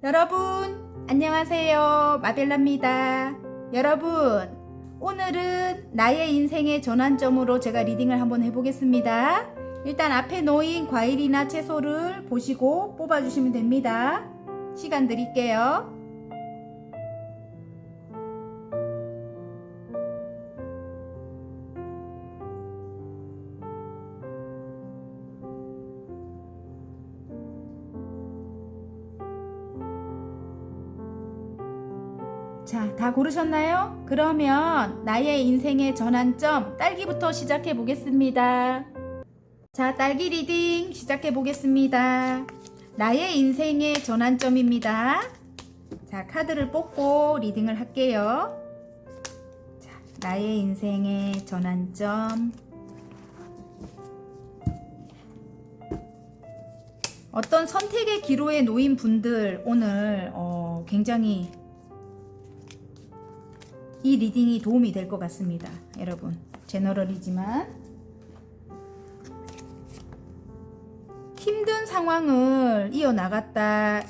여러분 안녕하세요, 마벨라입니다. 여러분, 오늘은 나의 인생의 전환점으로 제가 리딩을 한번 해보겠습니다. 일단 앞에 놓인 과일이나 채소를 보시고 뽑아주시면 됩니다. 시간 드릴게요. 자, 다 고르셨나요? 그러면 나의 인생의 전환점 딸기부터 시작해 보겠습니다. 자, 딸기 리딩 시작해 보겠습니다. 나의 인생의 전환점입니다. 자, 카드를 뽑고 리딩을 할게요. 자, 나의 인생의 전환점. 어떤 선택의 기로에 놓인 분들 오늘 굉장히 이 리딩이 도움이 될 것 같습니다. 여러분, 제너럴이지만 힘든 상황을 이어나갔다.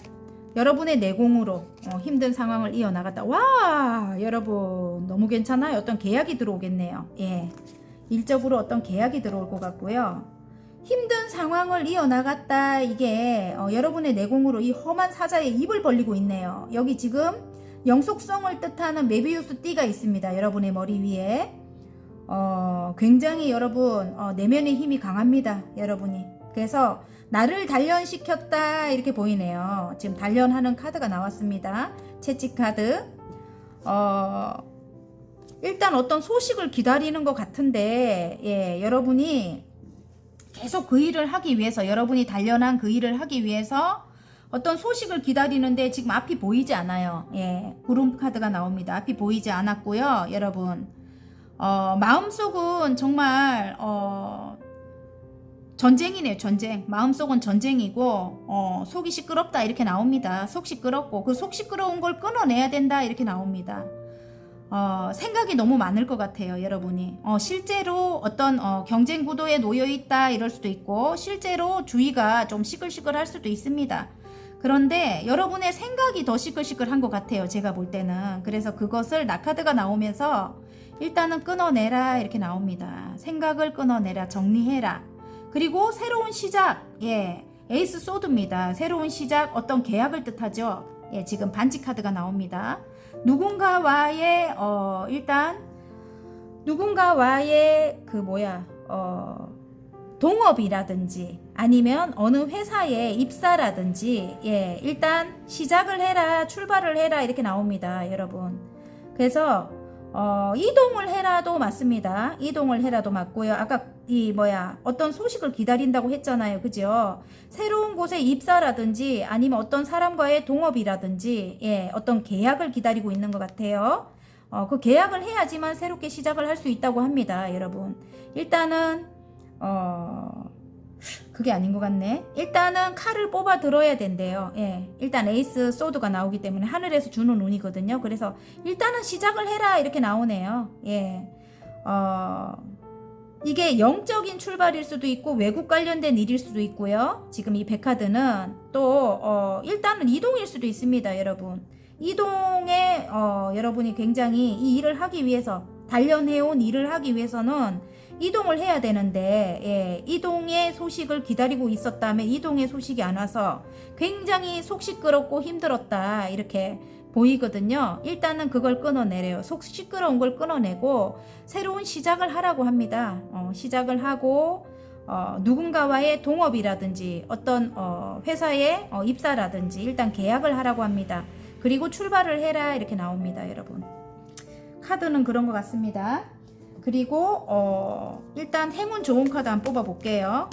여러분의 내공으로 힘든 상황을 이어나갔다. 와, 여러분 너무 괜찮아요. 어떤 계약이 들어오겠네요. 예, 일적으로 어떤 계약이 들어올 것 같고요. 힘든 상황을 이어나갔다. 이게 여러분의 내공으로 이 험한 사자의 입을 벌리고 있네요. 여기 지금 영속성을 뜻하는 메비우스 띠가 있습니다. 여러분의 머리 위에. 굉장히 여러분 내면의 힘이 강합니다. 여러분이. 그래서 나를 단련시켰다 이렇게 보이네요. 지금 단련하는 카드가 나왔습니다. 채찍 카드. 일단 어떤 소식을 기다리는 것 같은데, 예, 여러분이 계속 그 일을 하기 위해서, 여러분이 단련한 그 일을 하기 위해서 어떤 소식을 기다리는데 지금 앞이 보이지 않아요. 예, 구름 카드가 나옵니다. 앞이 보이지 않았고요. 여러분, 마음속은 정말 전쟁이네요. 전쟁. 마음속은 전쟁이고 속이 시끄럽다 이렇게 나옵니다. 속 시끄럽고 그 속 시끄러운 걸 끊어내야 된다 이렇게 나옵니다. 생각이 너무 많을 것 같아요. 여러분이 실제로 어떤 경쟁 구도에 놓여 있다 이럴 수도 있고, 실제로 주위가 좀 시끌시끌할 수도 있습니다. 그런데 여러분의 생각이 더 시끌시끌한 것 같아요. 제가 볼 때는. 그래서 그것을 나카드가 나오면서 일단은 끊어내라 이렇게 나옵니다. 생각을 끊어내라, 정리해라. 그리고 새로운 시작. 예, 에이스 소드입니다. 새로운 시작, 어떤 계약을 뜻하죠. 예, 지금 반지 카드가 나옵니다. 누군가와의 일단 누군가와의 동업이라든지 아니면 어느 회사에 입사라든지, 예, 일단 시작을 해라, 출발을 해라 이렇게 나옵니다. 여러분. 그래서 이동을 해라도 맞습니다. 이동을 해라도 맞고요. 아까 어떤 소식을 기다린다고 했잖아요. 그죠? 새로운 곳에 입사라든지 아니면 어떤 사람과의 동업이라든지, 예, 어떤 계약을 기다리고 있는 것 같아요. 그 계약을 해야지만 새롭게 시작을 할 수 있다고 합니다. 여러분. 일단은 그게 아닌 것 같네. 일단은 칼을 뽑아 들어야 된대요. 예, 일단 에이스 소드가 나오기 때문에 하늘에서 주는 운이거든요. 그래서 일단은 시작을 해라 이렇게 나오네요. 예, 이게 영적인 출발일 수도 있고 외국 관련된 일일 수도 있고요. 지금 이 백카드는 또 일단은 이동일 수도 있습니다. 여러분, 이동에 여러분이 굉장히 이 일을 하기 위해서, 단련해온 일을 하기 위해서는 이동을 해야 되는데, 예, 이동의 소식을 기다리고 있었다면 이동의 소식이 안 와서 굉장히 속 시끄럽고 힘들었다 이렇게 보이거든요. 일단은 그걸 끊어내래요. 속 시끄러운 걸 끊어내고 새로운 시작을 하라고 합니다. 시작을 하고 누군가와의 동업이라든지 어떤 회사에 입사라든지 일단 계약을 하라고 합니다. 그리고 출발을 해라 이렇게 나옵니다. 여러분, 카드는 그런 것 같습니다. 그리고 일단 행운 좋은 카드 한번 뽑아 볼게요.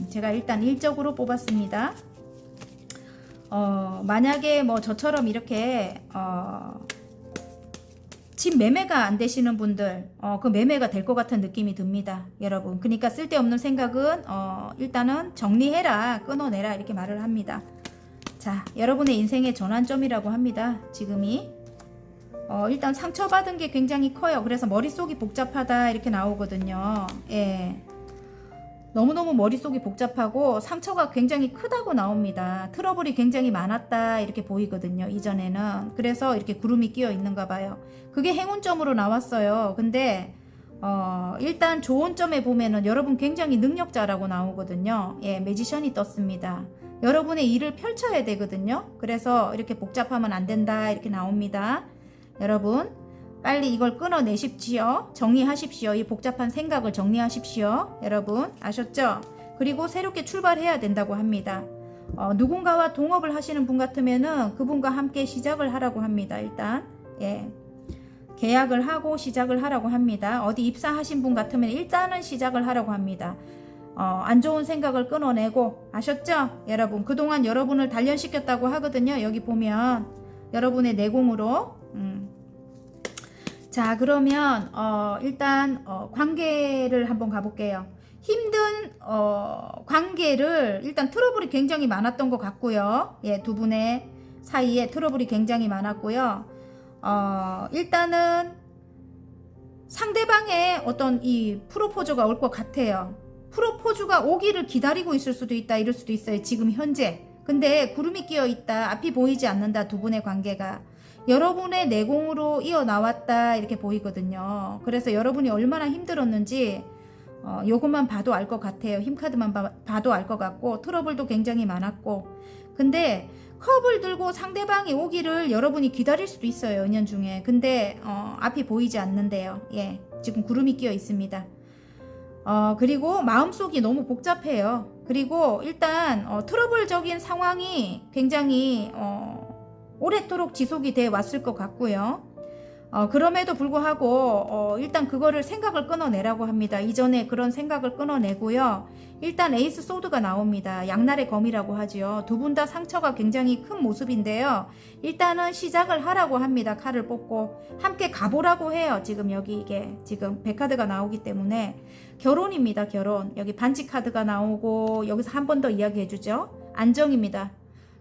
제가 일단 일적으로 뽑았습니다. 만약에 뭐 저처럼 이렇게 집 매매가 안 되시는 분들, 그 매매가 될 것 같은 느낌이 듭니다. 여러분, 그러니까 쓸데없는 생각은 일단은 정리해라, 끊어내라 이렇게 말을 합니다. 자, 여러분의 인생의 전환점이라고 합니다. 지금이 일단 상처받은 게 굉장히 커요. 그래서 머릿속이 복잡하다 이렇게 나오거든요. 예, 너무너무 머릿속이 복잡하고 상처가 굉장히 크다고 나옵니다. 트러블이 굉장히 많았다 이렇게 보이거든요. 이전에는. 그래서 이렇게 구름이 끼어 있는가 봐요. 그게 행운점으로 나왔어요. 근데 일단 좋은 점에 보면은 여러분 굉장히 능력자라고 나오거든요. 예, 매지션이 떴습니다. 여러분의 일을 펼쳐야 되거든요. 그래서 이렇게 복잡하면 안 된다 이렇게 나옵니다. 여러분 빨리 이걸 끊어내십시오. 정리하십시오. 이 복잡한 생각을 정리하십시오. 여러분 아셨죠? 그리고 새롭게 출발해야 된다고 합니다. 누군가와 동업을 하시는 분 같으면은 그분과 함께 시작을 하라고 합니다. 일단 예, 계약을 하고 시작을 하라고 합니다. 어디 입사하신 분 같으면 일단은 시작을 하라고 합니다. 안 좋은 생각을 끊어내고 아셨죠? 여러분 그동안 여러분을 단련시켰다고 하거든요. 여기 보면 여러분의 내공으로 자 그러면 일단 관계를 한번 가볼게요. 힘든 관계를 일단 트러블이 굉장히 많았던 것 같고요. 예, 두 분의 사이에 트러블이 굉장히 많았고요. 일단은 상대방의 어떤 이 프로포즈가 올 것 같아요. 프로포즈가 오기를 기다리고 있을 수도 있다 이럴 수도 있어요. 지금 현재. 근데 구름이 끼어 있다. 앞이 보이지 않는다. 두 분의 관계가. 여러분의 내공으로 이어나왔다 이렇게 보이거든요. 그래서 여러분이 얼마나 힘들었는지 요것만 봐도 알 것 같아요. 힘카드만 봐도 알 것 같고 트러블도 굉장히 많았고 근데 컵을 들고 상대방이 오기를 여러분이 기다릴 수도 있어요. 은연중에. 근데 앞이 보이지 않는데요. 예, 지금 구름이 끼어 있습니다. 그리고 마음속이 너무 복잡해요. 그리고 일단 트러블적인 상황이 굉장히 오랫도록 지속이 돼 왔을 것 같고요. 그럼에도 불구하고 일단 그거를 생각을 끊어내라고 합니다. 이전에 그런 생각을 끊어내고요. 일단 에이스 소드가 나옵니다. 양날의 검이라고 하지요. 두 분 다 상처가 굉장히 큰 모습인데요. 일단은 시작을 하라고 합니다. 칼을 뽑고 함께 가보라고 해요. 지금 여기 이게 지금 백카드가 나오기 때문에 결혼입니다. 결혼. 여기 반지 카드가 나오고 여기서 한 번 더 이야기해 주죠. 안정입니다.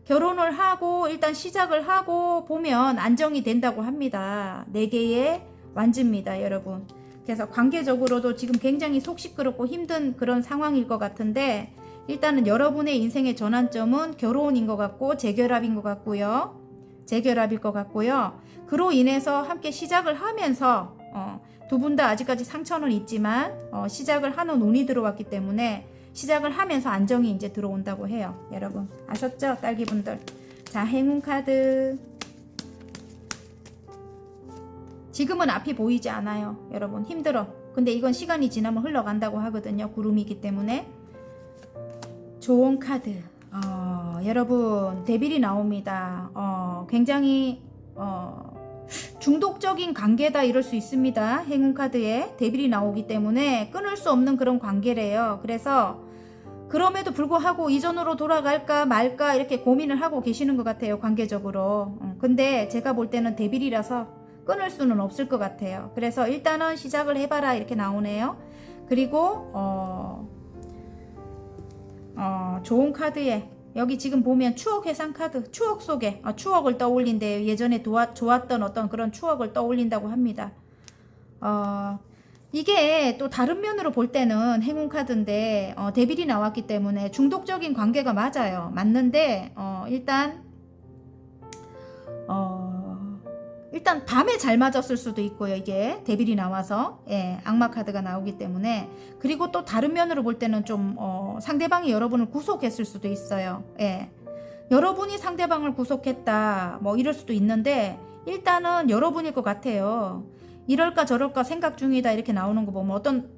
결혼을 하고 일단 시작을 하고 보면 안정이 된다고 합니다. 4개의 완즈입니다. 여러분. 그래서 관계적으로도 지금 굉장히 속 시끄럽고 힘든 그런 상황일 것 같은데 일단은 여러분의 인생의 전환점은 결혼인 것 같고 재결합인 것 같고요. 재결합일 것 같고요. 그로 인해서 함께 시작을 하면서 두 분 다 아직까지 상처는 있지만 시작을 하는 운이 들어왔기 때문에 시작을 하면서 안정이 이제 들어온다고 해요. 여러분 아셨죠? 딸기분들. 자 행운 카드. 지금은 앞이 보이지 않아요. 여러분 힘들어. 근데 이건 시간이 지나면 흘러간다고 하거든요. 구름이기 때문에. 좋은 카드. 여러분 데빌이 나옵니다. 굉장히 중독적인 관계다 이럴 수 있습니다. 행운 카드에 데빌이 나오기 때문에 끊을 수 없는 그런 관계래요. 그래서 그럼에도 불구하고 이전으로 돌아갈까 말까 이렇게 고민을 하고 계시는 것 같아요. 관계적으로. 근데 제가 볼 때는 데빌이라서 끊을 수는 없을 것 같아요. 그래서 일단은 시작을 해봐라 이렇게 나오네요. 그리고 좋은 카드에 여기 지금 보면 추억 회상 카드, 추억 속에 추억을 떠올린대요. 예전에 좋았던 어떤 그런 추억을 떠올린다고 합니다. 이게 또 다른 면으로 볼 때는 행운 카드인데 데빌이 나왔기 때문에 중독적인 관계가 맞아요. 맞는데 일단 밤에 잘 맞았을 수도 있고요. 이게 데빌이 나와서 예, 악마 카드가 나오기 때문에. 그리고 또 다른 면으로 볼 때는 좀 상대방이 여러분을 구속했을 수도 있어요. 예. 여러분이 상대방을 구속했다 뭐 이럴 수도 있는데 일단은 여러분일 것 같아요. 이럴까 저럴까 생각 중이다 이렇게 나오는 거 보면 어떤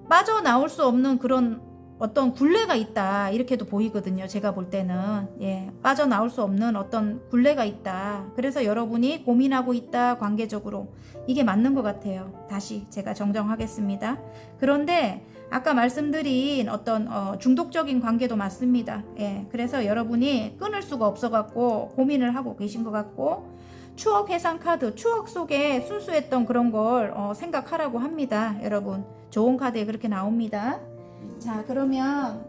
빠져나올 수 없는 그런 어떤 굴레가 있다 이렇게도 보이거든요. 제가 볼 때는 예, 빠져나올 수 없는 어떤 굴레가 있다. 그래서 여러분이 고민하고 있다. 관계적으로 이게 맞는 것 같아요. 다시 제가 정정하겠습니다. 그런데 아까 말씀드린 어떤 중독적인 관계도 맞습니다. 예, 그래서 여러분이 끊을 수가 없어갖고 고민을 하고 계신 것 같고 추억 회상 카드, 추억 속에 순수했던 그런 걸 생각하라고 합니다. 여러분 좋은 카드에 그렇게 나옵니다. 자 그러면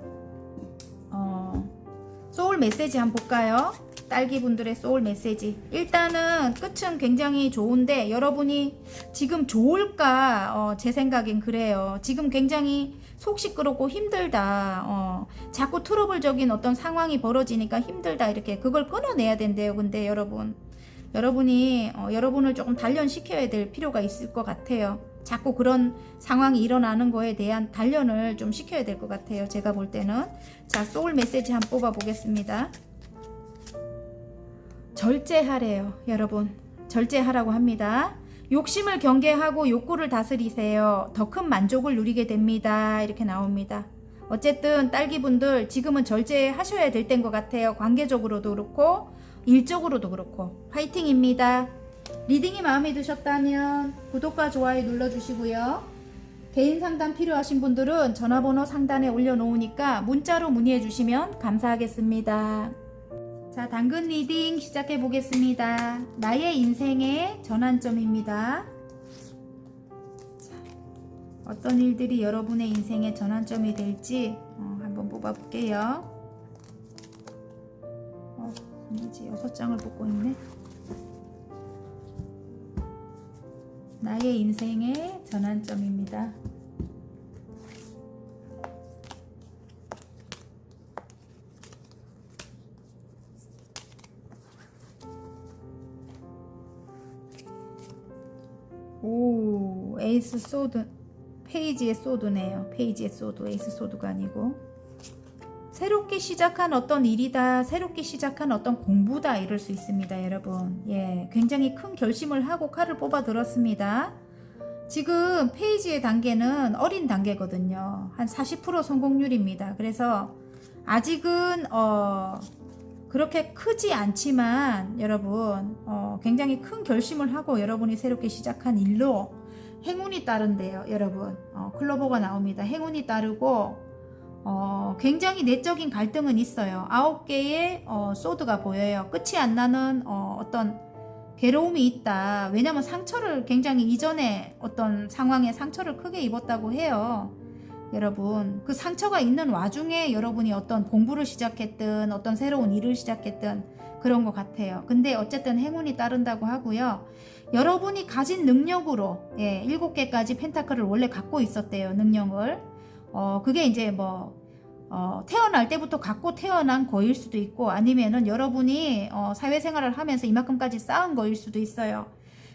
소울 메시지 한번 볼까요? 딸기분들의 소울 메시지. 일단은 끝은 굉장히 좋은데 여러분이 지금 좋을까? 제 생각엔 그래요. 지금 굉장히 속 시끄럽고 힘들다. 자꾸 트러블적인 어떤 상황이 벌어지니까 힘들다. 이렇게 그걸 끊어내야 된대요. 근데 여러분이 여러분을 조금 단련시켜야 될 필요가 있을 것 같아요. 자꾸 그런 상황이 일어나는 거에 대한 단련을 좀 시켜야 될 것 같아요. 제가 볼 때는. 자, 소울 메시지 한번 뽑아 보겠습니다. 절제하래요. 여러분, 절제하라고 합니다. 욕심을 경계하고 욕구를 다스리세요. 더 큰 만족을 누리게 됩니다. 이렇게 나옵니다. 어쨌든 딸기분들 지금은 절제하셔야 될 때인 것 같아요. 관계적으로도 그렇고 일적으로도 그렇고 화이팅입니다. 리딩이 마음에 드셨다면 구독과 좋아요 눌러주시고요. 개인 상담 필요하신 분들은 전화번호 상단에 올려놓으니까 문자로 문의해 주시면 감사하겠습니다. 자, 당근 리딩 시작해 보겠습니다. 나의 인생의 전환점입니다. 자, 어떤 일들이 여러분의 인생의 전환점이 될지 한번 뽑아볼게요. 이제 6장을 뽑고 있네. 나의 인생의 전환점입니다. 오, 에이스 소드, 페이지의 소드네요. 페이지의 소드, 에이스 소드가 아니고 새롭게 시작한 어떤 일이다, 새롭게 시작한 어떤 공부다 이럴 수 있습니다. 여러분, 예, 굉장히 큰 결심을 하고 칼을 뽑아 들었습니다. 지금 페이지의 단계는 어린 단계거든요. 한 40% 성공률입니다. 그래서 아직은 그렇게 크지 않지만 여러분 굉장히 큰 결심을 하고 여러분이 새롭게 시작한 일로 행운이 따른대요. 여러분, 클로버가 나옵니다. 행운이 따르고 굉장히 내적인 갈등은 있어요. 9개의 소드가 보여요. 끝이 안 나는 어떤 괴로움이 있다. 왜냐면 상처를 굉장히 이전에 어떤 상황에 상처를 크게 입었다고 해요. 여러분, 그 상처가 있는 와중에 여러분이 어떤 공부를 시작했든 어떤 새로운 일을 시작했든 그런 것 같아요. 근데 어쨌든 행운이 따른다고 하고요. 여러분이 가진 능력으로 7개까지 펜타클을 원래 갖고 있었대요. 능력을. 그게 이제 태어날 때부터 갖고 태어난 거일 수도 있고 아니면은 여러분이 사회생활을 하면서 이만큼까지 쌓은 거일 수도 있어요.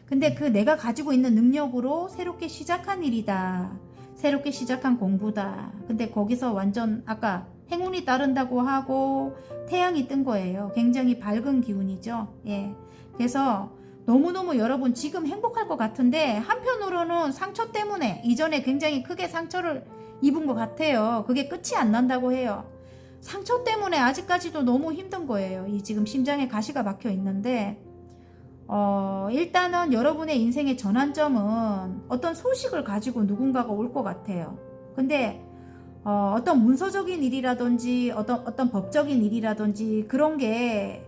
근데 그 내가 가지고 있는 능력으로 새롭게 시작한 일이다. 새롭게 시작한 공부다. 근데 거기서 완전 아까 행운이 따른다고 하고 태양이 뜬 거예요. 굉장히 밝은 기운이죠. 예. 그래서 너무너무 여러분 지금 행복할 것 같은데 한편으로는 상처 때문에 이전에 굉장히 크게 상처를 입은 것 같아요. 그게 끝이 안 난다고 해요. 상처 때문에 아직까지도 너무 힘든 거예요. 이 지금 심장에 가시가 박혀 있는데 일단은 여러분의 인생의 전환점은 어떤 소식을 가지고 누군가가 올 것 같아요. 근데 어떤 문서적인 일이라든지 어떤 법적인 일이라든지 그런 게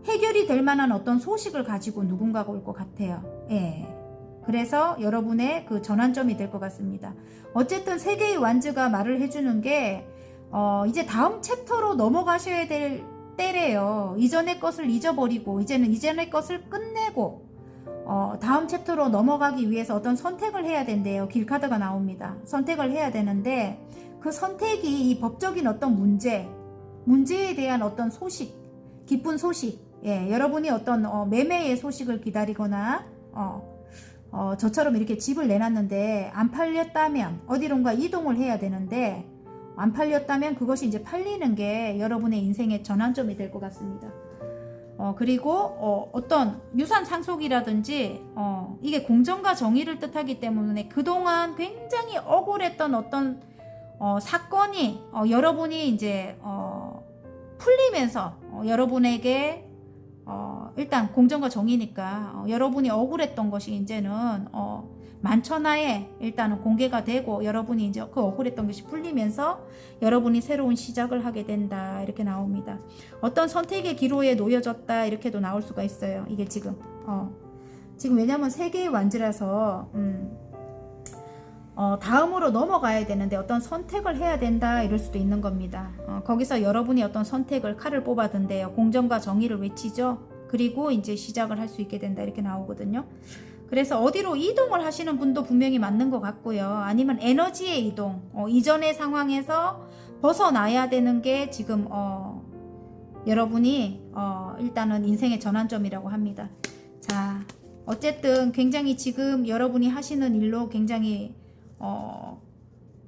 해결이 될 만한 어떤 소식을 가지고 누군가가 올 것 같아요. 예. 그래서 여러분의 그 전환점이 될 것 같습니다. 어쨌든 세계의 완즈가 말을 해주는 게 이제 다음 챕터로 넘어가셔야 될 때래요. 이전의 것을 잊어버리고 이제는 이전의 것을 끝내고 다음 챕터로 넘어가기 위해서 어떤 선택을 해야 된대요. 길카드가 나옵니다. 선택을 해야 되는데 그 선택이 이 법적인 어떤 문제에 대한 어떤 소식, 기쁜 소식, 여러분이 어떤 매매의 소식을 기다리거나 저처럼 이렇게 집을 내놨는데 안 팔렸다면 어디론가 이동을 해야 되는데 안 팔렸다면 그것이 이제 팔리는 게 여러분의 인생의 전환점이 될 것 같습니다. 그리고 어떤 유산 상속이라든지 이게 공정과 정의를 뜻하기 때문에 그동안 굉장히 억울했던 어떤 사건이 여러분이 이제 풀리면서 여러분에게 일단 공정과 정의니까 여러분이 억울했던 것이 이제는 만천하에 일단은 공개가 되고 여러분이 이제 그 억울했던 것이 풀리면서 여러분이 새로운 시작을 하게 된다 이렇게 나옵니다. 어떤 선택의 기로에 놓여졌다 이렇게도 나올 수가 있어요. 이게 지금 왜냐면 세계의 완즈라서 다음으로 넘어가야 되는데 어떤 선택을 해야 된다 이럴 수도 있는 겁니다. 거기서 여러분이 어떤 선택을 칼을 뽑아둔대요. 공정과 정의를 외치죠. 그리고 이제 시작을 할 수 있게 된다 이렇게 나오거든요. 그래서 어디로 이동을 하시는 분도 분명히 맞는 것 같고요. 아니면 에너지의 이동, 이전의 상황에서 벗어나야 되는 게 지금 여러분이 일단은 인생의 전환점이라고 합니다. 자, 어쨌든 굉장히 지금 여러분이 하시는 일로 굉장히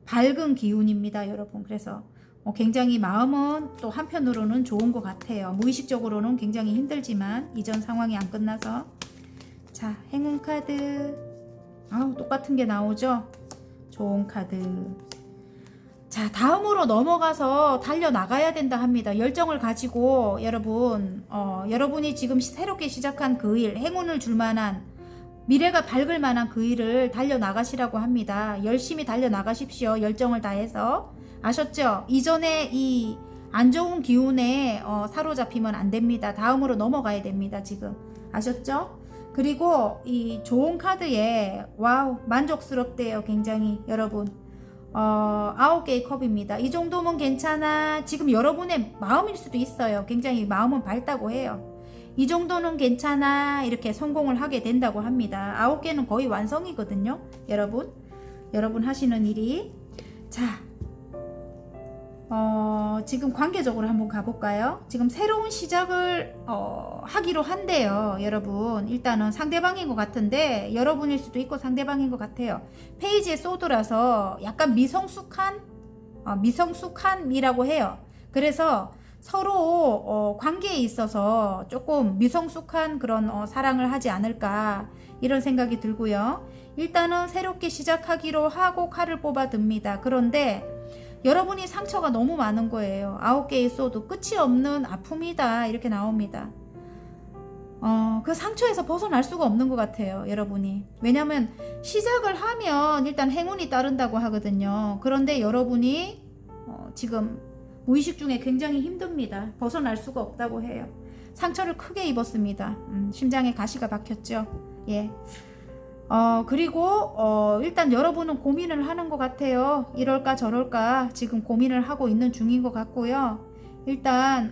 밝은 기운입니다, 여러분. 그래서 굉장히 마음은 또 한편으로는 좋은 것 같아요. 무의식적으로는 굉장히 힘들지만 이전 상황이 안 끝나서. 자, 행운 카드. 똑같은 게 나오죠? 좋은 카드. 자, 다음으로 넘어가서 달려나가야 된다 합니다. 열정을 가지고 여러분, 여러분이 지금 새롭게 시작한 그 일, 행운을 줄 만한, 미래가 밝을 만한 그 일을 달려나가시라고 합니다. 열심히 달려나가십시오. 열정을 다해서. 아셨죠? 이전에 이 안 좋은 기운에 사로잡히면 안 됩니다. 다음으로 넘어가야 됩니다. 지금. 아셨죠? 그리고 이 좋은 카드에 와우, 만족스럽대요. 굉장히 여러분. 9개의 컵입니다. 이 정도면 괜찮아. 지금 여러분의 마음일 수도 있어요. 굉장히 마음은 밝다고 해요. 이 정도는 괜찮아. 이렇게 성공을 하게 된다고 합니다. 9개는 거의 완성이거든요. 여러분 하시는 일이. 자, 지금 관계적으로 한번 가볼까요? 지금 새로운 시작을 하기로 한대요. 여러분 일단은 상대방인 것 같은데 여러분일 수도 있고 상대방인 것 같아요. 페이지의 소드라서 약간 미성숙함이라고 해요. 그래서 서로 관계에 있어서 조금 미성숙한 그런 사랑을 하지 않을까 이런 생각이 들고요. 일단은 새롭게 시작하기로 하고 칼을 뽑아듭니다. 그런데 여러분이 상처가 너무 많은 거예요. 9개의 소드, 끝이 없는 아픔이다 이렇게 나옵니다. 그 상처에서 벗어날 수가 없는 것 같아요. 여러분이. 왜냐면 시작을 하면 일단 행운이 따른다고 하거든요. 그런데 여러분이 지금 무의식 중에 굉장히 힘듭니다. 벗어날 수가 없다고 해요. 상처를 크게 입었습니다. 심장에 가시가 박혔죠. 예. 그리고 일단 여러분은 고민을 하는 것 같아요. 이럴까 저럴까 지금 고민을 하고 있는 중인 것 같고요. 일단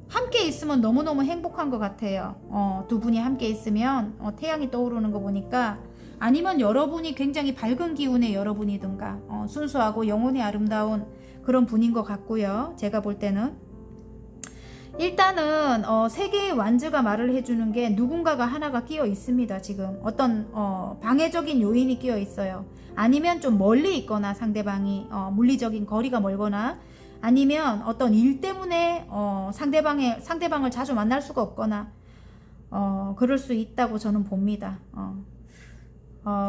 함께 있으면 너무너무 행복한 것 같아요. 두 분이 함께 있으면 태양이 떠오르는 거 보니까, 아니면 여러분이 굉장히 밝은 기운의 여러분이든가 순수하고 영혼이 아름다운 그런 분인 것 같고요. 제가 볼 때는 일단은 세 개의 완즈가 말을 해주는 게 누군가가 하나가 끼어 있습니다. 지금 어떤 방해적인 요인이 끼어 있어요. 아니면 좀 멀리 있거나 상대방이 물리적인 거리가 멀거나, 아니면 어떤 일 때문에 상대방을 자주 만날 수가 없거나 그럴 수 있다고 저는 봅니다.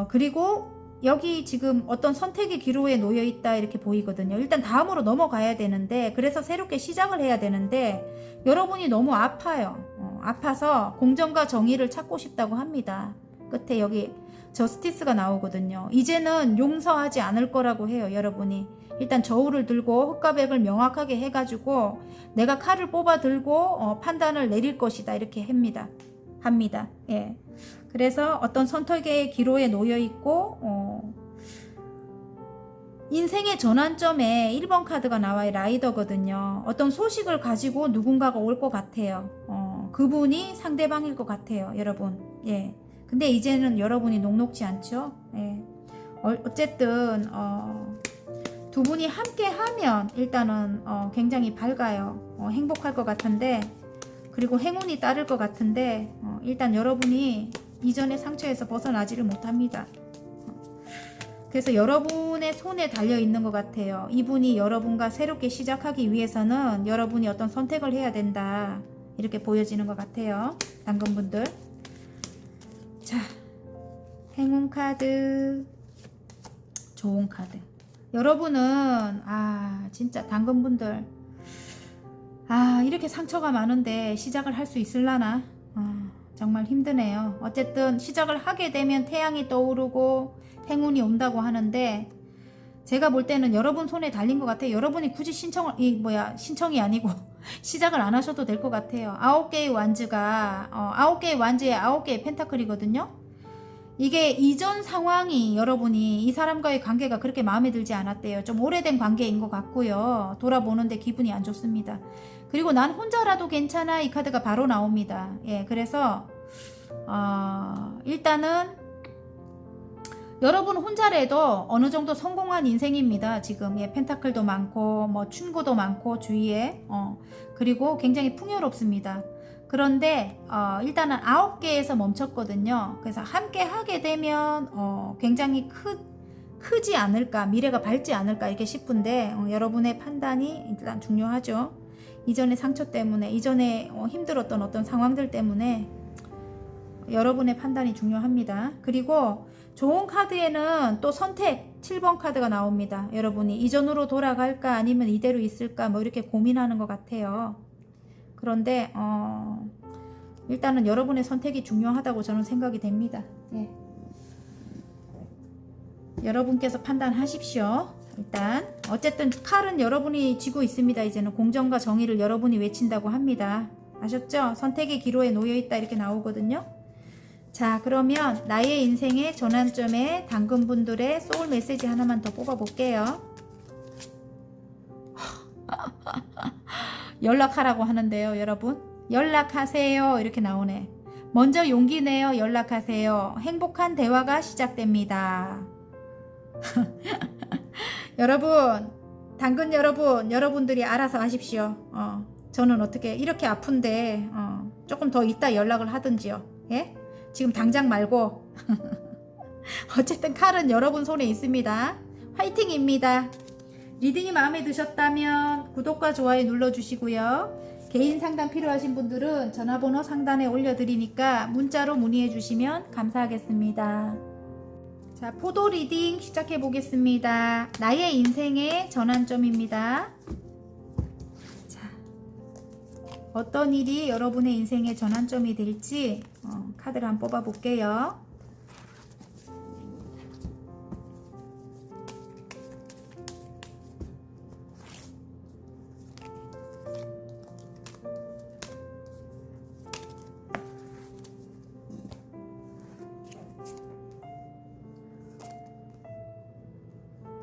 그리고 여기 지금 어떤 선택의 기로에 놓여 있다 이렇게 보이거든요. 일단 다음으로 넘어가야 되는데, 그래서 새롭게 시작을 해야 되는데 여러분이 너무 아파요. 아파서 공정과 정의를 찾고 싶다고 합니다. 끝에 여기 저스티스가 나오거든요. 이제는 용서하지 않을 거라고 해요. 여러분이 일단 저울을 들고 흑과백을 명확하게 해가지고 내가 칼을 뽑아 들고 판단을 내릴 것이다 이렇게 합니다. 예. 그래서 어떤 선택의 기로에 놓여 있고 인생의 전환점에 1번 카드가 나와요. 라이더거든요. 어떤 소식을 가지고 누군가가 올 것 같아요. 그분이 상대방일 것 같아요. 여러분. 예. 근데 이제는 여러분이 녹록지 않죠. 예. 어쨌든 두 분이 함께 하면 일단은 굉장히 밝아요. 행복할 것 같은데, 그리고 행운이 따를 것 같은데 일단 여러분이 이전의 상처에서 벗어나지를 못합니다. 그래서 여러분의 손에 달려 있는 것 같아요. 이분이 여러분과 새롭게 시작하기 위해서는 여러분이 어떤 선택을 해야 된다 이렇게 보여지는 것 같아요. 당근분들. 자, 행운 카드, 좋은 카드. 여러분은 진짜 당근분들 이렇게 상처가 많은데 시작을 할 수 있을라나? 정말 힘드네요. 어쨌든 시작을 하게 되면 태양이 떠오르고 행운이 온다고 하는데, 제가 볼 때는 여러분 손에 달린 것 같아요. 여러분이 굳이 신청이 아니고 시작을 안 하셔도 될 것 같아요. 9개의 완즈가 9개의 완즈에 9개의 펜타클이거든요. 이게 이전 상황이 여러분이 이 사람과의 관계가 그렇게 마음에 들지 않았대요. 좀 오래된 관계인 것 같고요. 돌아보는데 기분이 안 좋습니다. 그리고 난 혼자라도 괜찮아 이 카드가 바로 나옵니다. 예, 그래서 일단은 여러분 혼자라도 어느 정도 성공한 인생입니다. 지금 예, 펜타클도 많고 뭐 충고도 많고 주위에 그리고 굉장히 풍요롭습니다. 그런데 일단은 9개에서 멈췄거든요. 그래서 함께 하게 되면 굉장히 크지 않을까, 미래가 밝지 않을까 이렇게 싶은데 여러분의 판단이 일단 중요하죠. 이전의 상처 때문에, 이전에 힘들었던 어떤 상황들 때문에 여러분의 판단이 중요합니다. 그리고 좋은 카드에는 또 선택 7번 카드가 나옵니다. 여러분이 이전으로 돌아갈까 아니면 이대로 있을까 뭐 이렇게 고민하는 것 같아요. 그런데 일단은 여러분의 선택이 중요하다고 저는 생각이 됩니다. 예. 여러분께서 판단하십시오. 일단 어쨌든 칼은 여러분이 쥐고 있습니다. 이제는 공정과 정의를 여러분이 외친다고 합니다. 아셨죠? 선택의 기로에 놓여있다 이렇게 나오거든요. 자, 그러면 나의 인생의 전환점에 당근 분들의 소울 메시지 하나만 더 뽑아볼게요. 연락하라고 하는데요, 여러분. 연락하세요. 이렇게 나오네. 먼저 용기 내어 연락하세요. 행복한 대화가 시작됩니다. 여러분, 당근 여러분들이 알아서 하십시오. 저는 어떻게 이렇게 아픈데 조금 더 이따 연락을 하든지요. 예? 지금 당장 말고. 어쨌든 칼은 여러분 손에 있습니다. 화이팅입니다. 리딩이 마음에 드셨다면 구독과 좋아요 눌러주시고요. 개인 상담 필요하신 분들은 전화번호 상단에 올려드리니까 문자로 문의해 주시면 감사하겠습니다. 자, 포도 리딩 시작해 보겠습니다. 나의 인생의 전환점입니다. 자, 어떤 일이 여러분의 인생의 전환점이 될지 카드를 한번 뽑아 볼게요.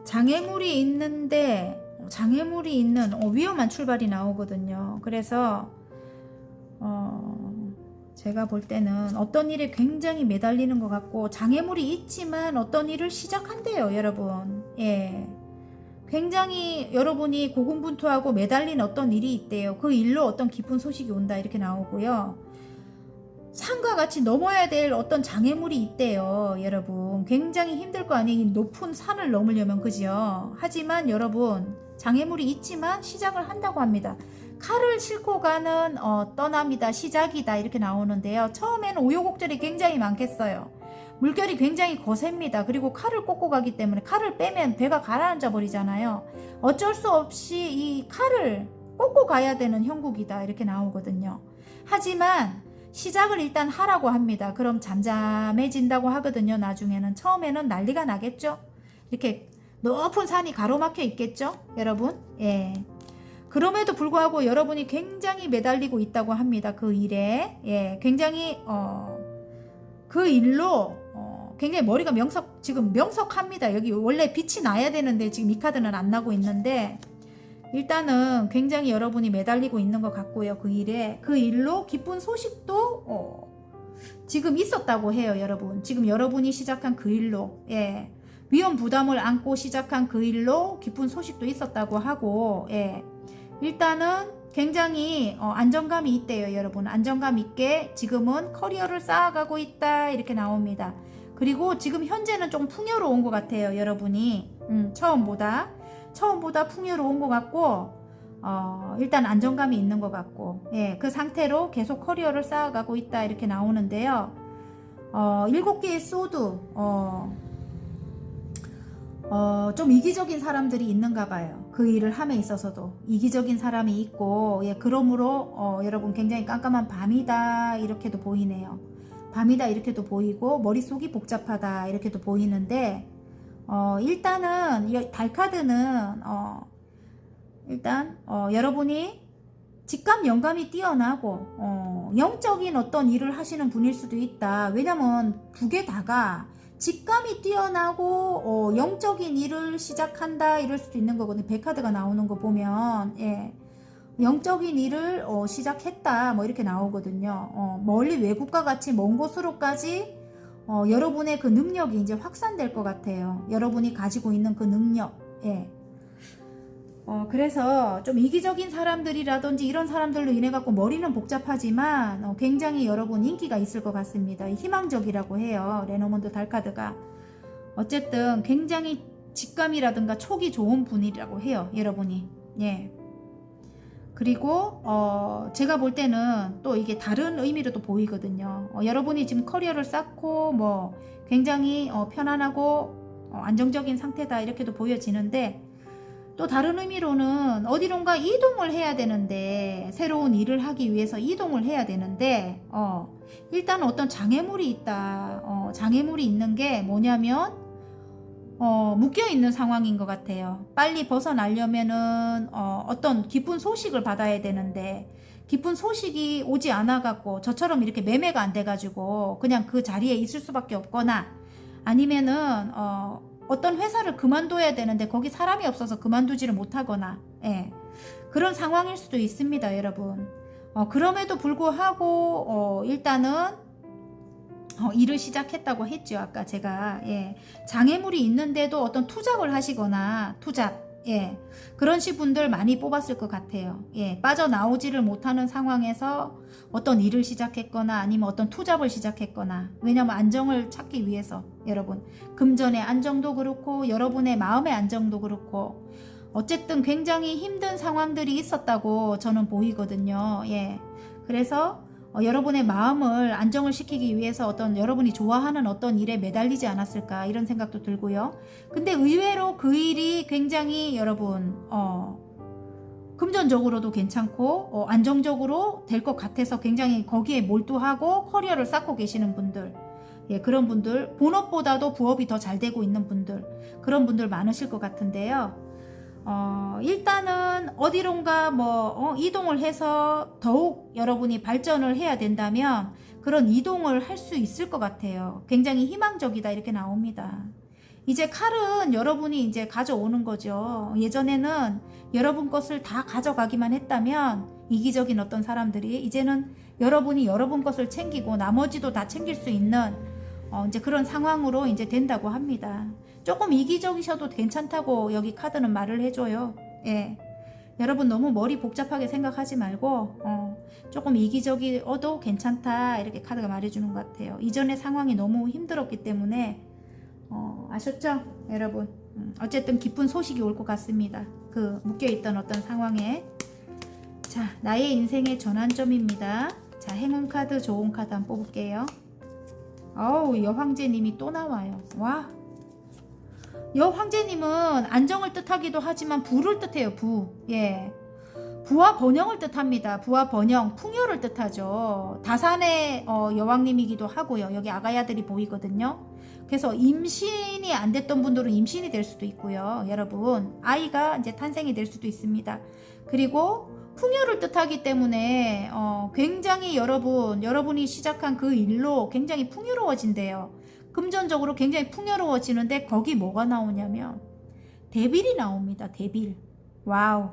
장애물이 있는데 장애물이 있는 위험한 출발이 나오거든요. 그래서 제가 볼 때는 어떤 일에 굉장히 매달리는 것 같고 장애물이 있지만 어떤 일을 시작한대요, 여러분. 예, 굉장히 여러분이 고군분투하고 매달린 어떤 일이 있대요. 그 일로 어떤 기쁜 소식이 온다 이렇게 나오고요. 산과 같이 넘어야 될 어떤 장애물이 있대요, 여러분. 굉장히 힘들 거 아니에요. 높은 산을 넘으려면, 그죠? 하지만 여러분, 장애물이 있지만 시작을 한다고 합니다. 칼을 싣고 가는 떠납니다. 시작이다 이렇게 나오는데요. 처음에는 우여곡절이 굉장히 많겠어요. 물결이 굉장히 거셉니다. 그리고 칼을 꽂고 가기 때문에 칼을 빼면 배가 가라앉아 버리잖아요. 어쩔 수 없이 이 칼을 꽂고 가야 되는 형국이다 이렇게 나오거든요. 하지만 시작을 일단 하라고 합니다. 그럼 잠잠해진다고 하거든요. 나중에는. 처음에는 난리가 나겠죠. 이렇게 높은 산이 가로막혀 있겠죠, 여러분. 예. 그럼에도 불구하고 여러분이 굉장히 매달리고 있다고 합니다. 그 일에. 예. 굉장히 그 일로 굉장히 머리가 지금 명석합니다. 여기 원래 빛이 나야 되는데 지금 이 카드는 안 나고 있는데 일단은 굉장히 여러분이 매달리고 있는 것 같고요. 그 일에. 그 일로 기쁜 소식도 지금 있었다고 해요, 여러분. 지금 여러분이 시작한 그 일로. 예. 위험 부담을 안고 시작한 그 일로 기쁜 소식도 있었다고 하고, 예. 일단은 굉장히 안정감이 있대요, 여러분. 안정감 있게 지금은 커리어를 쌓아가고 있다 이렇게 나옵니다. 그리고 지금 현재는 좀 풍요로운 것 같아요, 여러분이. 처음보다 풍요로운 것 같고 일단 안정감이 있는 것 같고, 예, 그 상태로 계속 커리어를 쌓아가고 있다 이렇게 나오는데요. 7개의 소드 좀 이기적인 사람들이 있는가 봐요. 그 일을 함에 있어서도 이기적인 사람이 있고, 예, 그러므로 여러분 굉장히 깜깜한 밤이다 이렇게도 보이네요. 밤이다 이렇게도 보이고 머릿속이 복잡하다 이렇게도 보이는데 일단은 이 달카드는 일단 여러분이 직감 영감이 뛰어나고 영적인 어떤 일을 하시는 분일 수도 있다. 왜냐면 두 개 다가 직감이 뛰어나고 영적인 일을 시작한다 이럴 수도 있는 거거든요. 백카드가 나오는 거 보면 예. 영적인 일을 시작했다 뭐 이렇게 나오거든요. 멀리 외국과 같이 먼 곳으로까지 여러분의 그 능력이 이제 확산될 것 같아요. 여러분이 가지고 있는 그 능력. 예. 그래서 좀 이기적인 사람들이라든지 이런 사람들로 인해 갖고 머리는 복잡하지만 굉장히 여러분 인기가 있을 것 같습니다. 희망적이라고 해요. 레노먼드 달카드가. 어쨌든 굉장히 직감이라든가 촉이 좋은 분이라고 해요. 여러분이. 예. 그리고 제가 볼 때는 또 이게 다른 의미로도 보이거든요. 여러분이 지금 커리어를 쌓고 뭐 굉장히 편안하고 안정적인 상태다 이렇게도 보여지는데 또 다른 의미로는 어디론가 이동을 해야 되는데 새로운 일을 하기 위해서 이동을 해야 되는데 일단 어떤 장애물이 있다. 장애물이 있는 게 뭐냐면 묶여있는 상황인 것 같아요. 빨리 벗어나려면은 어떤 기쁜 소식을 받아야 되는데 기쁜 소식이 오지 않아갖고 저처럼 이렇게 매매가 안 돼가지고 그냥 그 자리에 있을 수밖에 없거나 아니면은 어떤 회사를 그만둬야 되는데 거기 사람이 없어서 그만두지를 못하거나 예. 그런 상황일 수도 있습니다, 여러분. 그럼에도 불구하고 일단은 일을 시작했다고 했죠. 아까 제가 예. 장애물이 있는데도 어떤 투잡을 하시거나 투잡 예. 그런 분들 많이 뽑았을 것 같아요. 예. 빠져나오지를 못하는 상황에서 어떤 일을 시작했거나 아니면 어떤 투잡을 시작했거나 왜냐면 안정을 찾기 위해서 여러분 금전의 안정도 그렇고 여러분의 마음의 안정도 그렇고 어쨌든 굉장히 힘든 상황들이 있었다고 저는 보이거든요. 예. 그래서 여러분의 마음을 안정을 시키기 위해서 어떤 여러분이 좋아하는 어떤 일에 매달리지 않았을까 이런 생각도 들고요. 근데 의외로 그 일이 굉장히 여러분 금전적으로도 괜찮고 안정적으로 될 것 같아서 굉장히 거기에 몰두하고 커리어를 쌓고 계시는 분들 예, 그런 분들 본업보다도 부업이 더 잘 되고 있는 분들 그런 분들 많으실 것 같은데요. 일단은 어디론가 이동을 해서 더욱 여러분이 발전을 해야 된다면 그런 이동을 할 수 있을 것 같아요. 굉장히 희망적이다 이렇게 나옵니다. 이제 칼은 여러분이 이제 가져오는 거죠. 예전에는 여러분 것을 다 가져가기만 했다면 이기적인 어떤 사람들이 이제는 여러분이 여러분 것을 챙기고 나머지도 다 챙길 수 있는 이제 그런 상황으로 이제 된다고 합니다. 조금 이기적이셔도 괜찮다고 여기 카드는 말을 해줘요. 예. 여러분 너무 머리 복잡하게 생각하지 말고 조금 이기적이어도 괜찮다 이렇게 카드가 말해주는 것 같아요. 이전의 상황이 너무 힘들었기 때문에 아셨죠? 여러분 어쨌든 기쁜 소식이 올 것 같습니다. 그 묶여있던 어떤 상황에 자 나의 인생의 전환점입니다. 자 행운 카드 좋은 카드 한번 뽑을게요. 어우 여황제님이 또 나와요. 와 여황제님은 안정을 뜻하기도 하지만 부를 뜻해요. 부. 예. 부와 번영을 뜻합니다. 부와 번영, 풍요를 뜻하죠. 다산의 여왕님이기도 하고요. 여기 아가야들이 보이거든요. 그래서 임신이 안 됐던 분들은 임신이 될 수도 있고요. 여러분 아이가 이제 탄생이 될 수도 있습니다. 그리고 풍요를 뜻하기 때문에 굉장히 여러분이 시작한 그 일로 굉장히 풍요로워진대요. 금전적으로 굉장히 풍요로워지는데 거기 뭐가 나오냐면 데빌이 나옵니다. 데빌. 와우.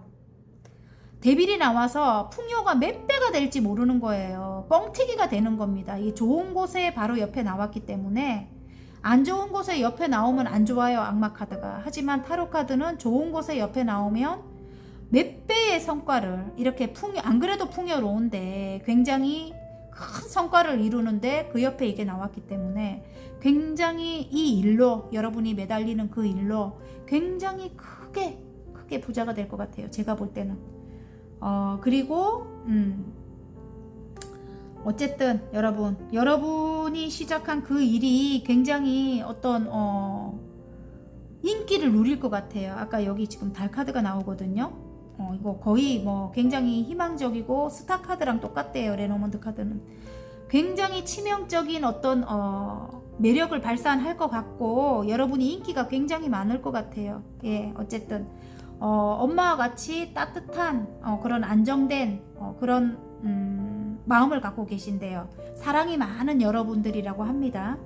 데빌이 나와서 풍요가 몇 배가 될지 모르는 거예요. 뻥튀기가 되는 겁니다. 이 좋은 곳에 바로 옆에 나왔기 때문에 안 좋은 곳에 옆에 나오면 안 좋아요. 악마 카드가. 하지만 타로 카드는 좋은 곳에 옆에 나오면 몇 배의 성과를 이렇게 안 그래도 풍요로운데 굉장히 큰 성과를 이루는데 그 옆에 이게 나왔기 때문에 굉장히 이 일로 여러분이 매달리는 그 일로 굉장히 크게 부자가 될 것 같아요. 제가 볼 때는 그리고 어쨌든 여러분이 시작한 그 일이 굉장히 어떤 인기를 누릴 것 같아요. 아까 여기 지금 달 카드가 나오거든요. 이거 거의 굉장히 희망적이고 스타 카드랑 똑같대요. 레노먼드 카드는 굉장히 치명적인 어떤 매력을 발산할 것 같고 여러분이 인기가 굉장히 많을 것 같아요. 예, 어쨌든 엄마와 같이 따뜻한 그런 안정된 그런 마음을 갖고 계신데요. 사랑이 많은 여러분들이라고 합니다.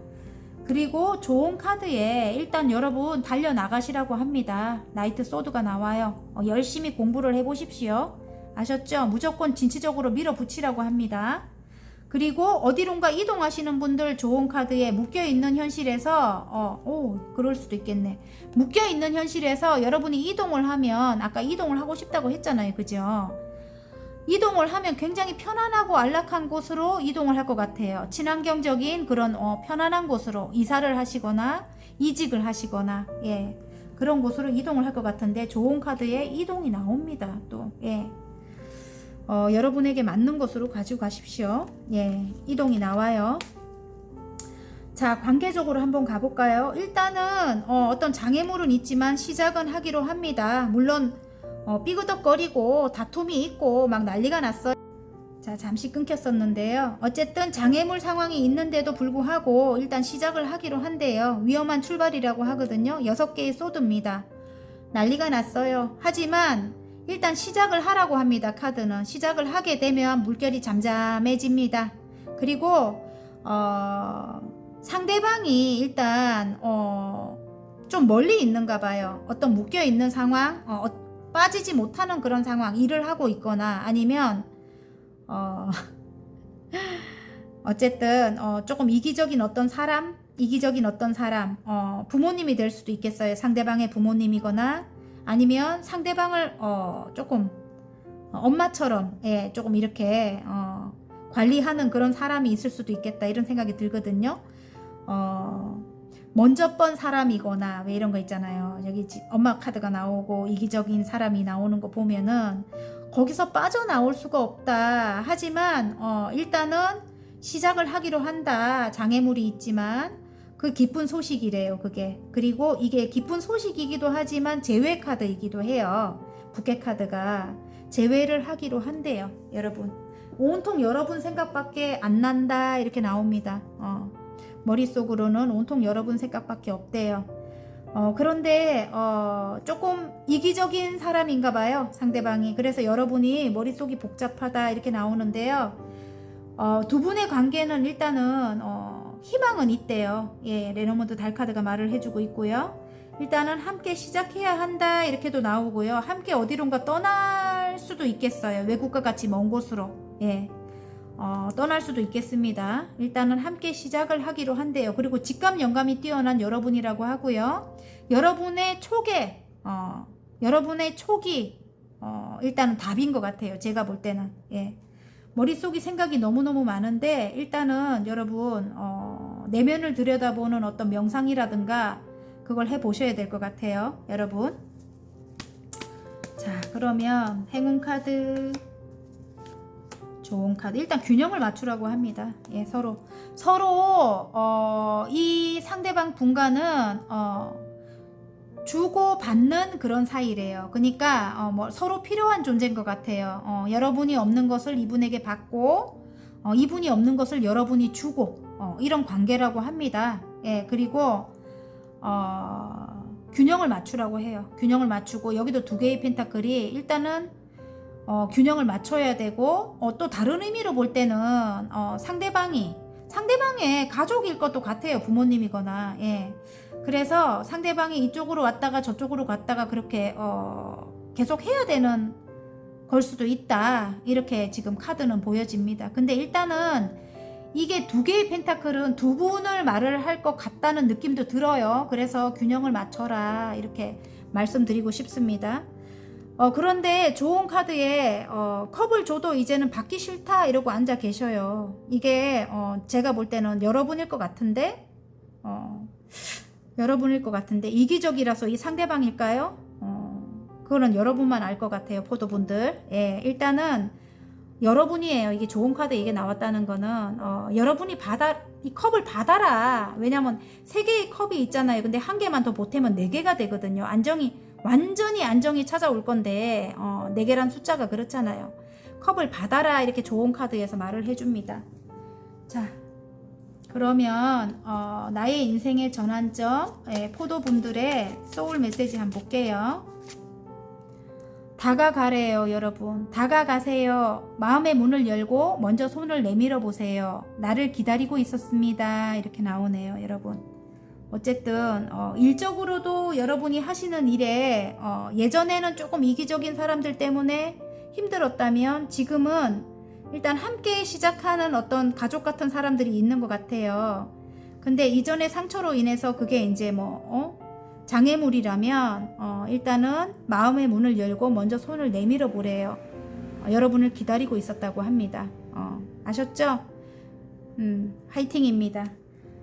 그리고 좋은 카드에 일단 여러분 달려나가시라고 합니다. 나이트 소드가 나와요. 열심히 공부를 해보십시오. 아셨죠? 무조건 진취적으로 밀어붙이라고 합니다. 그리고 어디론가 이동하시는 분들 좋은 카드에 묶여있는 현실에서 그럴 수도 있겠네. 묶여있는 현실에서 여러분이 이동을 하면 아까 이동을 하고 싶다고 했잖아요. 그죠? 이동을 하면 굉장히 편안하고 안락한 곳으로 이동을 할 것 같아요. 친환경적인 그런 편안한 곳으로 이사를 하시거나 이직을 하시거나 예, 그런 곳으로 이동을 할 것 같은데 좋은 카드에 이동이 나옵니다. 또 예. 여러분에게 맞는 것으로 가지고 가십시오. 예, 이동이 나와요. 자, 관계적으로 한번 가볼까요? 일단은 어떤 장애물은 있지만 시작은 하기로 합니다. 물론 삐그덕거리고 다툼이 있고 막 난리가 났어요. 자, 잠시 끊겼었는데요. 어쨌든 장애물 상황이 있는데도 불구하고 일단 시작을 하기로 한대요. 위험한 출발이라고 하거든요. 6개의 소드입니다. 난리가 났어요. 하지만 일단 시작을 하라고 합니다. 카드는 시작을 하게 되면 물결이 잠잠해집니다. 그리고 상대방이 일단 좀 멀리 있는가 봐요. 어떤 묶여 있는 상황, 빠지지 못하는 그런 상황, 일을 하고 있거나 아니면 어쨌든 조금 이기적인 어떤 사람, 부모님이 될 수도 있겠어요. 상대방의 부모님이거나 아니면 상대방을 조금 엄마처럼 예, 조금 이렇게 관리하는 그런 사람이 있을 수도 있겠다 이런 생각이 들거든요. 먼저 번 사람이거나 왜 이런 거 있잖아요. 여기 엄마 카드가 나오고 이기적인 사람이 나오는 거 보면은 거기서 빠져나올 수가 없다. 하지만 일단은 시작을 하기로 한다. 장애물이 있지만 그 기쁜 소식이래요. 그게. 그리고 이게 기쁜 소식이기도 하지만 재회 카드이기도 해요. 부캐 카드가 재회를 하기로 한대요. 여러분. 온통 여러분 생각밖에 안 난다 이렇게 나옵니다. 머릿속으로는 온통 여러분 생각밖에 없대요. 그런데 조금 이기적인 사람인가 봐요. 상대방이. 그래서 여러분이 머릿속이 복잡하다 이렇게 나오는데요. 두 분의 관계는 일단은 희망은 있대요. 예, 레노먼드 달카드가 말을 해주고 있고요. 일단은 함께 시작해야 한다 이렇게도 나오고요. 함께 어디론가 떠날 수도 있겠어요. 외국과 같이 먼 곳으로. 예. 떠날 수도 있겠습니다. 일단은 함께 시작을 하기로 한대요. 그리고 직감 영감이 뛰어난 여러분이라고 하고요. 여러분의 촉이 일단은 답인 것 같아요. 제가 볼 때는. 예. 머릿속이 생각이 너무너무 많은데 일단은 여러분 내면을 들여다보는 어떤 명상이라든가 그걸 해보셔야 될 것 같아요. 여러분. 자, 그러면 행운 카드, 좋은 카드. 일단 균형을 맞추라고 합니다. 예, 서로 이 상대방 분과는 주고 받는 그런 사이래요. 그러니까 서로 필요한 존재인 것 같아요. 여러분이 없는 것을 이분에게 받고 이분이 없는 것을 여러분이 주고 이런 관계라고 합니다. 예, 그리고 균형을 맞추라고 해요. 균형을 맞추고 여기도 2개의 펜타클이 일단은 균형을 맞춰야 되고 또 다른 의미로 볼 때는 상대방의 가족일 것도 같아요. 부모님이거나 예. 그래서 상대방이 이쪽으로 왔다가 저쪽으로 갔다가 그렇게 계속 해야 되는 걸 수도 있다. 이렇게 지금 카드는 보여집니다. 근데 일단은 이게 2개의 펜타클은 두 분을 말을 할 것 같다는 느낌도 들어요. 그래서 균형을 맞춰라 이렇게 말씀드리고 싶습니다. 그런데 좋은 카드에 컵을 줘도 이제는 받기 싫다 이러고 앉아 계셔요. 이게 제가 볼 때는 여러분일 것 같은데 이기적이라서 이 상대방일까요? 그거는 여러분만 알 것 같아요. 포도분들. 예, 일단은 여러분이에요. 이게 좋은 카드 이게 나왔다는 거는 여러분이 이 컵을 받아라. 왜냐면 3개의 컵이 있잖아요. 근데 1개만 더 보태면 4개가 되거든요. 완전히 안정이 찾아올 건데 4개란 숫자가 그렇잖아요. 컵을 받아라 이렇게 좋은 카드에서 말을 해줍니다. 자, 그러면 나의 인생의 전환점 포도분들의 소울 메시지 한번 볼게요. 다가가래요, 여러분. 다가가세요. 마음의 문을 열고 먼저 손을 내밀어 보세요. 나를 기다리고 있었습니다. 이렇게 나오네요, 여러분. 어쨌든 일적으로도 여러분이 하시는 일에 예전에는 조금 이기적인 사람들 때문에 힘들었다면 지금은 일단 함께 시작하는 어떤 가족 같은 사람들이 있는 것 같아요. 근데 이전의 상처로 인해서 그게 이제 장애물이라면 일단은 마음의 문을 열고 먼저 손을 내밀어 보래요. 여러분을 기다리고 있었다고 합니다. 아셨죠? 화이팅입니다.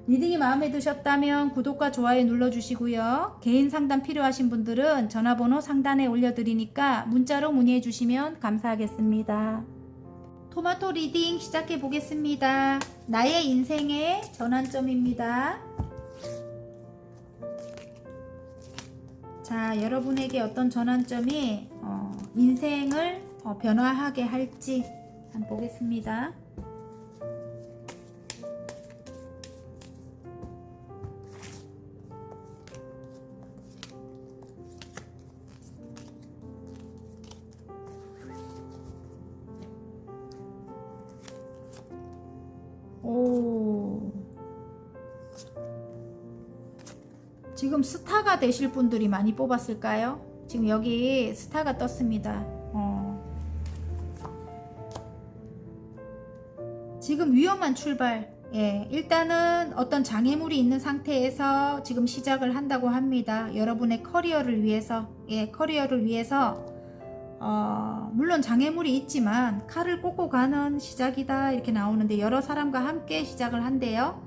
리딩이 마음에 드셨다면 구독과 좋아요 눌러주시고요. 개인 상담 필요하신 분들은 전화번호 상단에 올려드리니까 문자로 문의해 주시면 감사하겠습니다. 토마토 리딩 시작해 보겠습니다. 나의 인생의 전환점입니다. 자, 여러분에게 어떤 전환점이 인생을 변화하게 할지 한번 보겠습니다. 오, 지금 스타가 되실 분들이 많이 뽑았을까요? 지금 여기 스타가 떴습니다. 지금 위험한 출발. 예, 일단은 어떤 장애물이 있는 상태에서 지금 시작을 한다고 합니다. 여러분의 커리어를 위해서. 예, 커리어를 위해서 물론 장애물이 있지만 칼을 꽂고 가는 시작이다 이렇게 나오는데 여러 사람과 함께 시작을 한대요.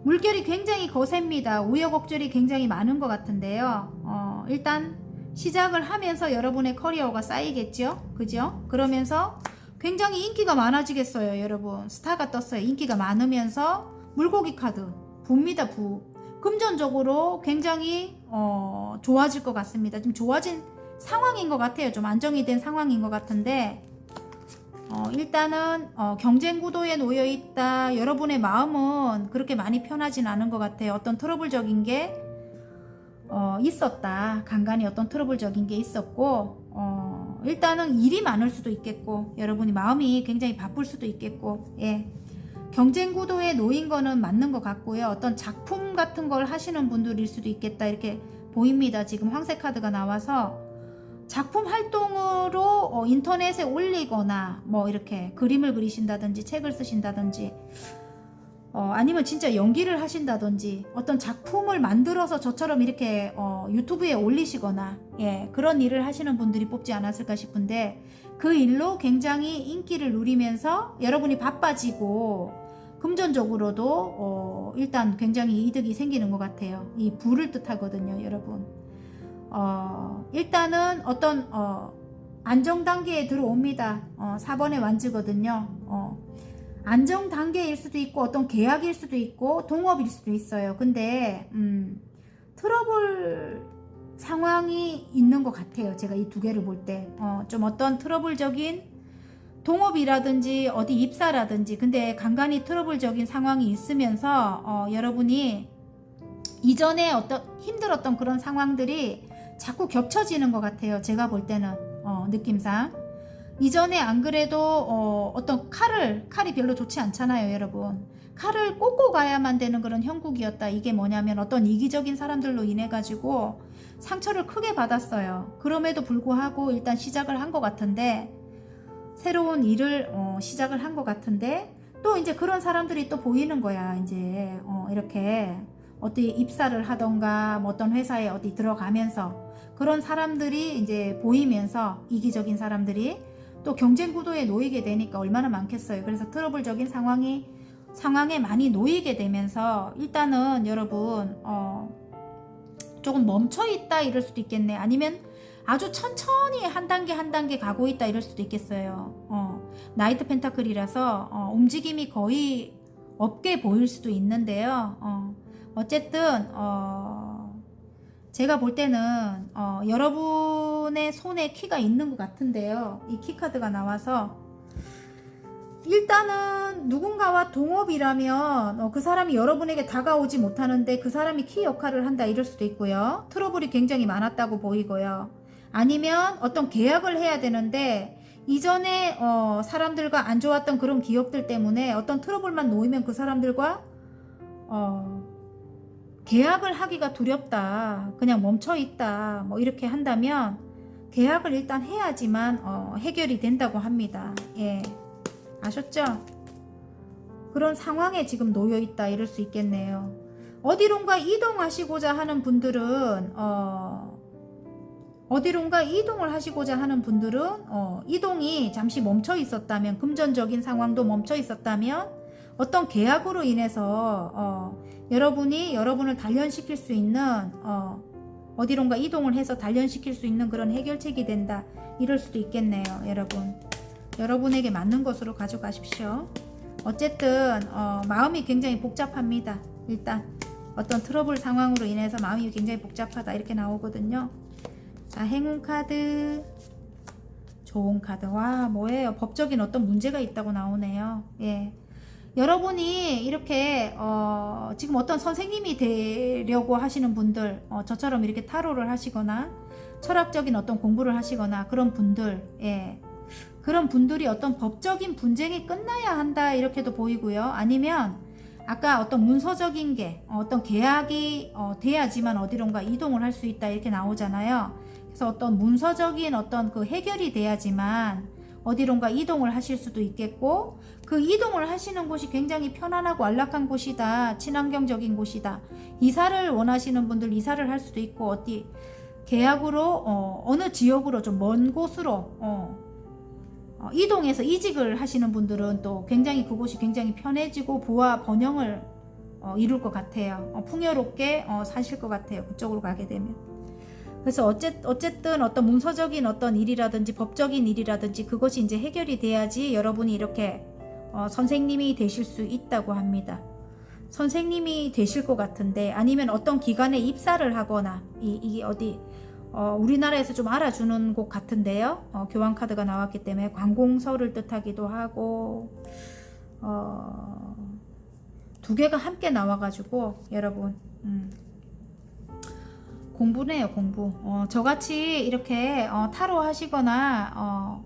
물결이 굉장히 거셉니다. 우여곡절이 굉장히 많은 것 같은데요. 일단 시작을 하면서 여러분의 커리어가 쌓이겠죠. 그죠? 그러면서 굉장히 인기가 많아지겠어요. 여러분 스타가 떴어요. 인기가 많으면서 물고기 카드 부입니다. 부. 금전적으로 굉장히 좋아질 것 같습니다. 좀 좋아진 상황인 것 같아요. 좀 안정이 된 상황인 것 같은데 일단은 경쟁 구도에 놓여 있다. 여러분의 마음은 그렇게 많이 편하진 않은 것 같아요. 어떤 트러블적인 게 있었다. 간간히 어떤 트러블적인 게 있었고 일단은 일이 많을 수도 있겠고 여러분이 마음이 굉장히 바쁠 수도 있겠고 예. 경쟁 구도에 놓인 거는 맞는 것 같고요. 어떤 작품 같은 걸 하시는 분들일 수도 있겠다 이렇게 보입니다. 지금 황새 카드가 나와서 작품 활동으로 인터넷에 올리거나 뭐 이렇게 그림을 그리신다든지 책을 쓰신다든지 아니면 진짜 연기를 하신다든지 어떤 작품을 만들어서 저처럼 이렇게 유튜브에 올리시거나 예, 그런 일을 하시는 분들이 뽑지 않았을까 싶은데 그 일로 굉장히 인기를 누리면서 여러분이 바빠지고 금전적으로도 일단 굉장히 이득이 생기는 것 같아요. 이 부를 뜻하거든요, 여러분. 일단은 어떤 안정 단계에 들어옵니다. 4번의 완즈거든요. 안정 단계일 수도 있고 어떤 계약일 수도 있고 동업일 수도 있어요. 근데 트러블 상황이 있는 것 같아요. 제가 이 두 개를 볼 때 좀 어떤 트러블적인 동업이라든지 어디 입사라든지 근데 간간히 트러블적인 상황이 있으면서 여러분이 이전에 어떤 힘들었던 그런 상황들이 자꾸 겹쳐지는 것 같아요. 제가 볼 때는 느낌상 이전에 안 그래도 어떤 칼이 별로 좋지 않잖아요, 여러분. 칼을 꽂고 가야만 되는 그런 형국이었다. 이게 뭐냐면 어떤 이기적인 사람들로 인해 가지고 상처를 크게 받았어요. 그럼에도 불구하고 일단 시작을 한 것 같은데 새로운 일을 시작을 한 것 같은데 또 이제 그런 사람들이 또 보이는 거야. 이제 이렇게 어디 입사를 하던가 뭐 어떤 회사에 어디 들어가면서 그런 사람들이 이제 보이면서 이기적인 사람들이 또 경쟁 구도에 놓이게 되니까 얼마나 많겠어요. 그래서 트러블적인 상황에 많이 놓이게 되면서 일단은 여러분 조금 멈춰 있다 이럴 수도 있겠네. 아니면 아주 천천히 한 단계 한 단계 가고 있다 이럴 수도 있겠어요. 나이트 펜타클이라서 움직임이 거의 없게 보일 수도 있는데요. 어쨌든 제가 볼 때는 여러분의 손에 키가 있는 것 같은데요. 이 키 카드가 나와서 일단은 누군가와 동업이라면 그 사람이 여러분에게 다가오지 못하는데 그 사람이 키 역할을 한다 이럴 수도 있고요. 트러블이 굉장히 많았다고 보이고요. 아니면 어떤 계약을 해야 되는데 이전에 사람들과 안 좋았던 그런 기억들 때문에 어떤 트러블만 놓이면 그 사람들과 계약을 하기가 두렵다, 그냥 멈춰있다, 뭐 이렇게 한다면 계약을 일단 해야지만 해결이 된다고 합니다. 예, 아셨죠? 그런 상황에 지금 놓여있다 이럴 수 있겠네요. 어디론가 이동하시고자 하는 분들은 어디론가 이동을 하시고자 하는 분들은 이동이 잠시 멈춰 있었다면, 금전적인 상황도 멈춰 있었다면 어떤 계약으로 인해서 여러분이 여러분을 단련시킬 수 있는 어디론가 이동을 해서 단련시킬 수 있는 그런 해결책이 된다 이럴 수도 있겠네요. 여러분에게 맞는 것으로 가져가십시오. 어쨌든 마음이 굉장히 복잡합니다. 일단 어떤 트러블 상황으로 인해서 마음이 굉장히 복잡하다 이렇게 나오거든요. 자, 행운 카드, 좋은 카드. 와, 뭐예요? 법적인 어떤 문제가 있다고 나오네요. 예, 여러분이 이렇게 지금 어떤 선생님이 되려고 하시는 분들, 저처럼 이렇게 타로를 하시거나 철학적인 어떤 공부를 하시거나 그런 분들, 예, 그런 분들이 어떤 법적인 분쟁이 끝나야 한다 이렇게도 보이고요. 아니면 아까 어떤 문서적인 게 어떤 계약이 돼야지만 어디론가 이동을 할 수 있다 이렇게 나오잖아요. 그래서 어떤 문서적인 어떤 그 해결이 돼야지만 어디론가 이동을 하실 수도 있겠고, 그 이동을 하시는 곳이 굉장히 편안하고 안락한 곳이다, 친환경적인 곳이다, 이사를 원하시는 분들 이사를 할 수도 있고, 어디 계약으로 어느 지역으로 좀 먼 곳으로 이동해서 이직을 하시는 분들은 또 굉장히 그곳이 굉장히 편해지고 부와 번영을 이룰 것 같아요. 풍요롭게 사실 것 같아요. 그쪽으로 가게 되면. 그래서 어쨌든 어떤 문서적인 어떤 일이라든지 법적인 일이라든지 그것이 이제 해결이 돼야지 여러분이 이렇게 선생님이 되실 수 있다고 합니다. 선생님이 되실 것 같은데, 아니면 어떤 기관에 입사를 하거나, 이게 어디 우리나라에서 좀 알아주는 곳 같은데요. 교환 카드가 나왔기 때문에 관공서를 뜻하기도 하고, 두 개가 함께 나와가지고 여러분 공부네요, 공부. 저같이 이렇게 타로 하시거나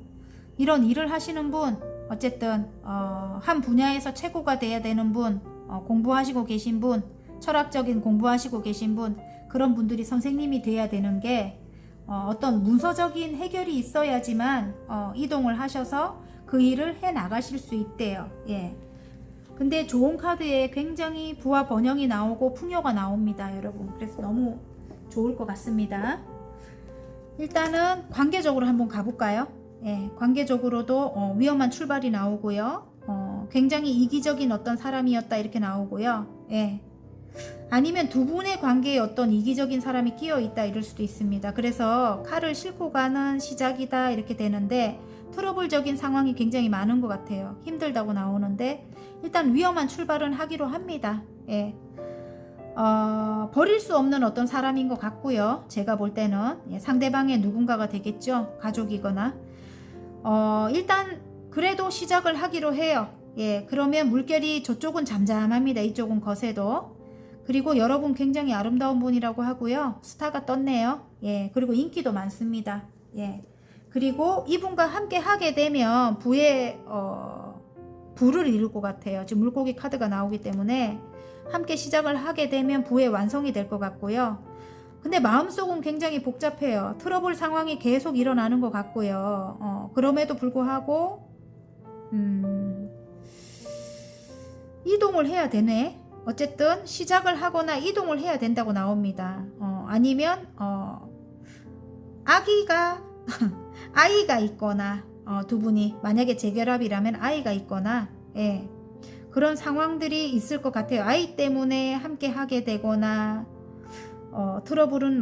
이런 일을 하시는 분, 어쨌든 한 분야에서 최고가 돼야 되는 분, 공부하시고 계신 분, 철학적인 공부하시고 계신 분, 그런 분들이 선생님이 돼야 되는 게 어떤 문서적인 해결이 있어야지만 이동을 하셔서 그 일을 해 나가실 수 있대요. 예. 근데 좋은 카드에 굉장히 부와 번영이 나오고 풍요가 나옵니다, 여러분. 그래서 너무 좋을 것 같습니다. 일단은 관계적으로 한번 가볼까요? 예, 관계적으로도 위험한 출발이 나오고요. 굉장히 이기적인 어떤 사람이었다 이렇게 나오고요. 예. 아니면 두 분의 관계에 어떤 이기적인 사람이 끼어 있다 이럴 수도 있습니다. 그래서 칼을 싣고 가는 시작이다 이렇게 되는데, 트러블적인 상황이 굉장히 많은 것 같아요. 힘들다고 나오는데 일단 위험한 출발은 하기로 합니다. 예. 버릴 수 없는 어떤 사람인 것 같고요. 제가 볼 때는 상대방의 누군가가 되겠죠. 가족이거나. 일단 그래도 시작을 하기로 해요. 예, 그러면 물결이 저쪽은 잠잠합니다. 이쪽은 거세도. 그리고 여러분 굉장히 아름다운 분이라고 하고요. 스타가 떴네요. 예, 그리고 인기도 많습니다. 예, 그리고 이분과 함께 하게 되면 부의 부를 이룰 것 같아요. 지금 물고기 카드가 나오기 때문에 함께 시작을 하게 되면 부의 완성이 될 것 같고요. 근데 마음속은 굉장히 복잡해요. 트러블 상황이 계속 일어나는 것 같고요. 그럼에도 불구하고 이동을 해야 되네. 어쨌든 시작을 하거나 이동을 해야 된다고 나옵니다. 아니면 아이가 있거나, 두 분이 만약에 재결합이라면 아이가 있거나, 예, 그런 상황들이 있을 것 같아요. 아이 때문에 함께 하게 되거나, 트러블은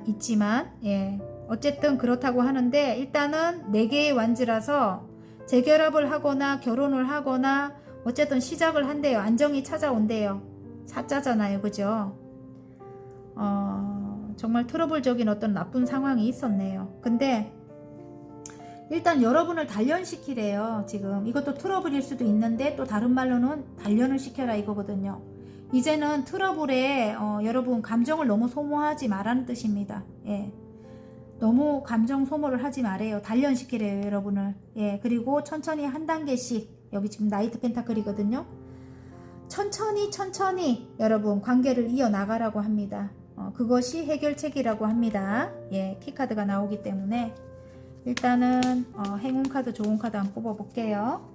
있지만, 예, 어쨌든 그렇다고 하는데, 일단은 4개의 완즈라서 재결합을 하거나 결혼을 하거나 어쨌든 시작을 한대요. 안정이 찾아온대요. 사자잖아요, 그죠? 정말 트러블적인 어떤 나쁜 상황이 있었네요. 근데 일단 여러분을 단련시키래요. 지금 이것도 트러블일 수도 있는데, 또 다른 말로는 단련을 시켜라 이거거든요. 이제는 트러블에 여러분 감정을 너무 소모하지 말라는 뜻입니다. 예. 너무 감정 소모를 하지 말아요. 단련시키래요, 여러분을. 예, 그리고 천천히 한 단계씩, 여기 지금 나이트 펜타클이거든요. 천천히 여러분 관계를 이어나가라고 합니다. 그것이 해결책이라고 합니다. 예, 키카드가 나오기 때문에 일단은 행운 카드, 좋은 카드 한번 뽑아볼게요.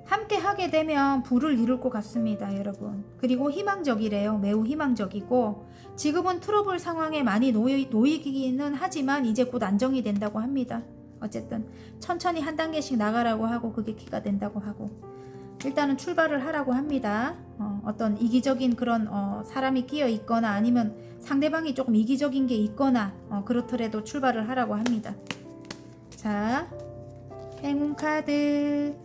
함께 하게 되면 부를 이룰 것 같습니다, 여러분. 그리고 희망적이래요. 매우 희망적이고 지금은 트러블 상황에 많이 놓이기는 하지만 이제 곧 안정이 된다고 합니다. 어쨌든 천천히 한 단계씩 나가라고 하고 그게 키가 된다고 하고 일단은 출발을 하라고 합니다. 어떤 이기적인 그런 사람이 끼어 있거나 아니면 상대방이 조금 이기적인 게 있거나 그렇더라도 출발을 하라고 합니다. 자, 행운 카드,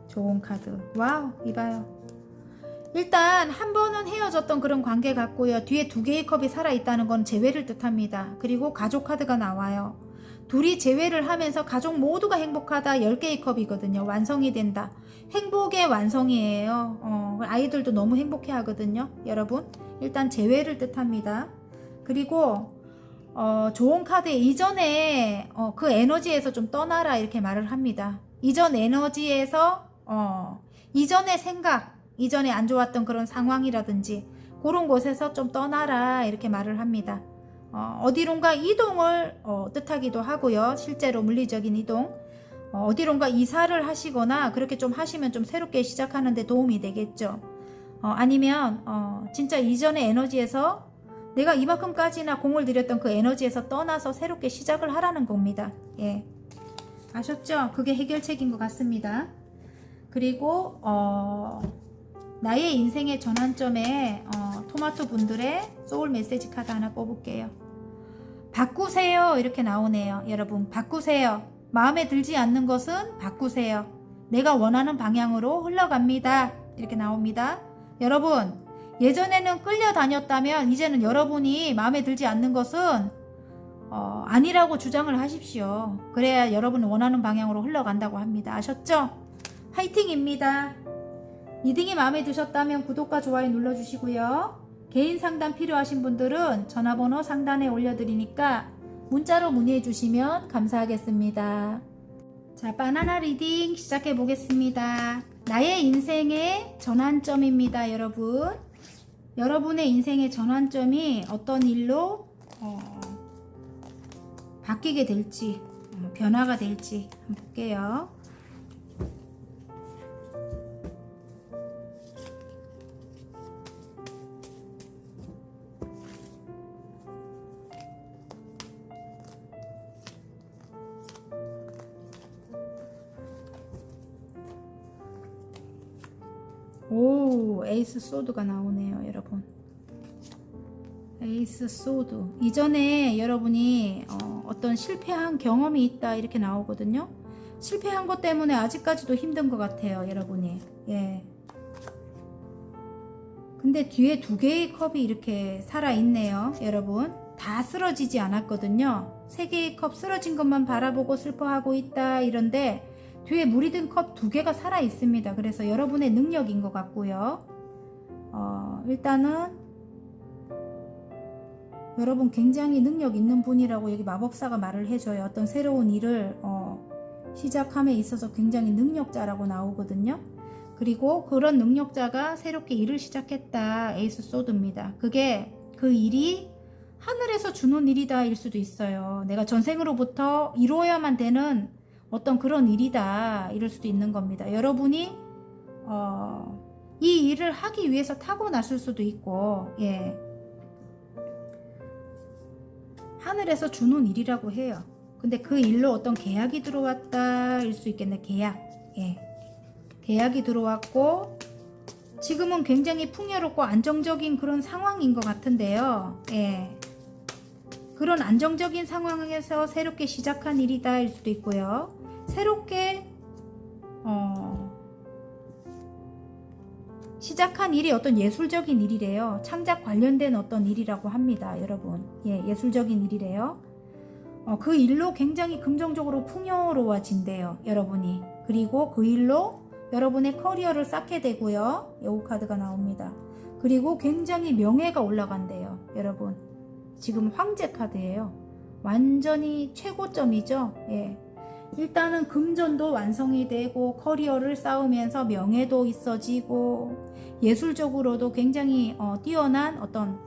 좋은 카드. 와우, 이봐요. 일단 한 번은 헤어졌던 그런 관계 같고요. 뒤에 두 개의 컵이 살아있다는 건 재회를 뜻합니다. 그리고 가족 카드가 나와요. 둘이 재회를 하면서 가족 모두가 행복하다. 10개의 컵이거든요. 완성이 된다. 행복의 완성이에요. 아이들도 너무 행복해 하거든요. 여러분, 일단 재회를 뜻합니다. 그리고 좋은 카드에 이전에 그 에너지에서 좀 떠나라 이렇게 말을 합니다. 이전 에너지에서 이전의 생각, 이전에 안 좋았던 그런 상황이라든지 그런 곳에서 좀 떠나라 이렇게 말을 합니다. 어디론가 이동을 뜻하기도 하고요. 실제로 물리적인 이동, 어디론가 이사를 하시거나 그렇게 좀 하시면 좀 새롭게 시작하는 데 도움이 되겠죠. 아니면 진짜 이전의 에너지에서 내가 이만큼까지나 공을 들였던 그 에너지에서 떠나서 새롭게 시작을 하라는 겁니다. 예, 아셨죠? 그게 해결책인 것 같습니다. 그리고 나의 인생의 전환점에 토마토 분들의 소울 메시지 카드 하나 뽑을게요. 바꾸세요 이렇게 나오네요. 여러분, 바꾸세요. 마음에 들지 않는 것은 바꾸세요. 내가 원하는 방향으로 흘러갑니다 이렇게 나옵니다. 여러분, 예전에는 끌려다녔다면 이제는 여러분이 마음에 들지 않는 것은 아니라고 주장을 하십시오. 그래야 여러분은 원하는 방향으로 흘러간다고 합니다. 아셨죠? 화이팅입니다. 리딩이 마음에 드셨다면 구독과 좋아요 눌러주시고요. 개인 상담 필요하신 분들은 전화번호 상단에 올려드리니까 문자로 문의해 주시면 감사하겠습니다. 자, 바나나 리딩 시작해 보겠습니다. 나의 인생의 전환점입니다, 여러분. 여러분의 인생의 전환점이 어떤 일로 바뀌게 될지, 변화가 될지 한번 볼게요. 오, 에이스 소드가 나오네요, 여러분. 에이스 소드. 이전에 여러분이 어떤 실패한 경험이 있다 이렇게 나오거든요. 실패한 것 때문에 아직까지도 힘든 것 같아요, 여러분이. 예. 근데 뒤에 두 개의 컵이 이렇게 살아있네요, 여러분. 다 쓰러지지 않았거든요. 세 개의 컵 쓰러진 것만 바라보고 슬퍼하고 있다 이런데 뒤에 물이 든 컵 두 개가 살아 있습니다. 그래서 여러분의 능력인 것 같고요. 일단은 여러분 굉장히 능력 있는 분이라고 여기 마법사가 말을 해줘요. 어떤 새로운 일을 시작함에 있어서 굉장히 능력자라고 나오거든요. 그리고 그런 능력자가 새롭게 일을 시작했다. 에이스 소드입니다. 그게 그 일이 하늘에서 주는 일이다 일 수도 있어요. 내가 전생으로부터 이루어야만 되는 어떤 그런 일이다 이럴 수도 있는 겁니다. 여러분이 이 일을 하기 위해서 타고났을 수도 있고, 예, 하늘에서 주는 일이라고 해요. 근데 그 일로 어떤 계약이 들어왔다 일 수 있겠네. 계약. 예, 계약이 들어왔고 지금은 굉장히 풍요롭고 안정적인 그런 상황인 것 같은데요. 예, 그런 안정적인 상황에서 새롭게 시작한 일이다 일 수도 있고요. 새롭게 시작한 일이 어떤 예술적인 일이래요. 창작 관련된 어떤 일이라고 합니다, 여러분. 예, 예술적인 일이래요. 그 일로 굉장히 긍정적으로 풍요로워진대요, 여러분이. 그리고 그 일로 여러분의 커리어를 쌓게 되고요. 여우 카드가 나옵니다. 그리고 굉장히 명예가 올라간대요, 여러분. 지금 황제 카드예요. 완전히 최고점이죠. 예. 일단은 금전도 완성이 되고 커리어를 쌓으면서 명예도 있어지고 예술적으로도 굉장히 뛰어난 어떤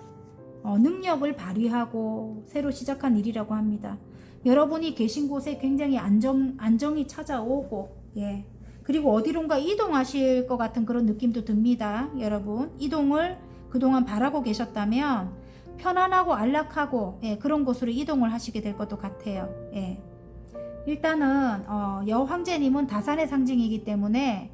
능력을 발휘하고 새로 시작한 일이라고 합니다. 여러분이 계신 곳에 굉장히 안정이 찾아오고, 예. 그리고 어디론가 이동하실 것 같은 그런 느낌도 듭니다. 여러분, 이동을 그동안 바라고 계셨다면 편안하고 안락하고, 예, 그런 곳으로 이동을 하시게 될 것도 같아요. 예. 일단은 여황제님은 다산의 상징이기 때문에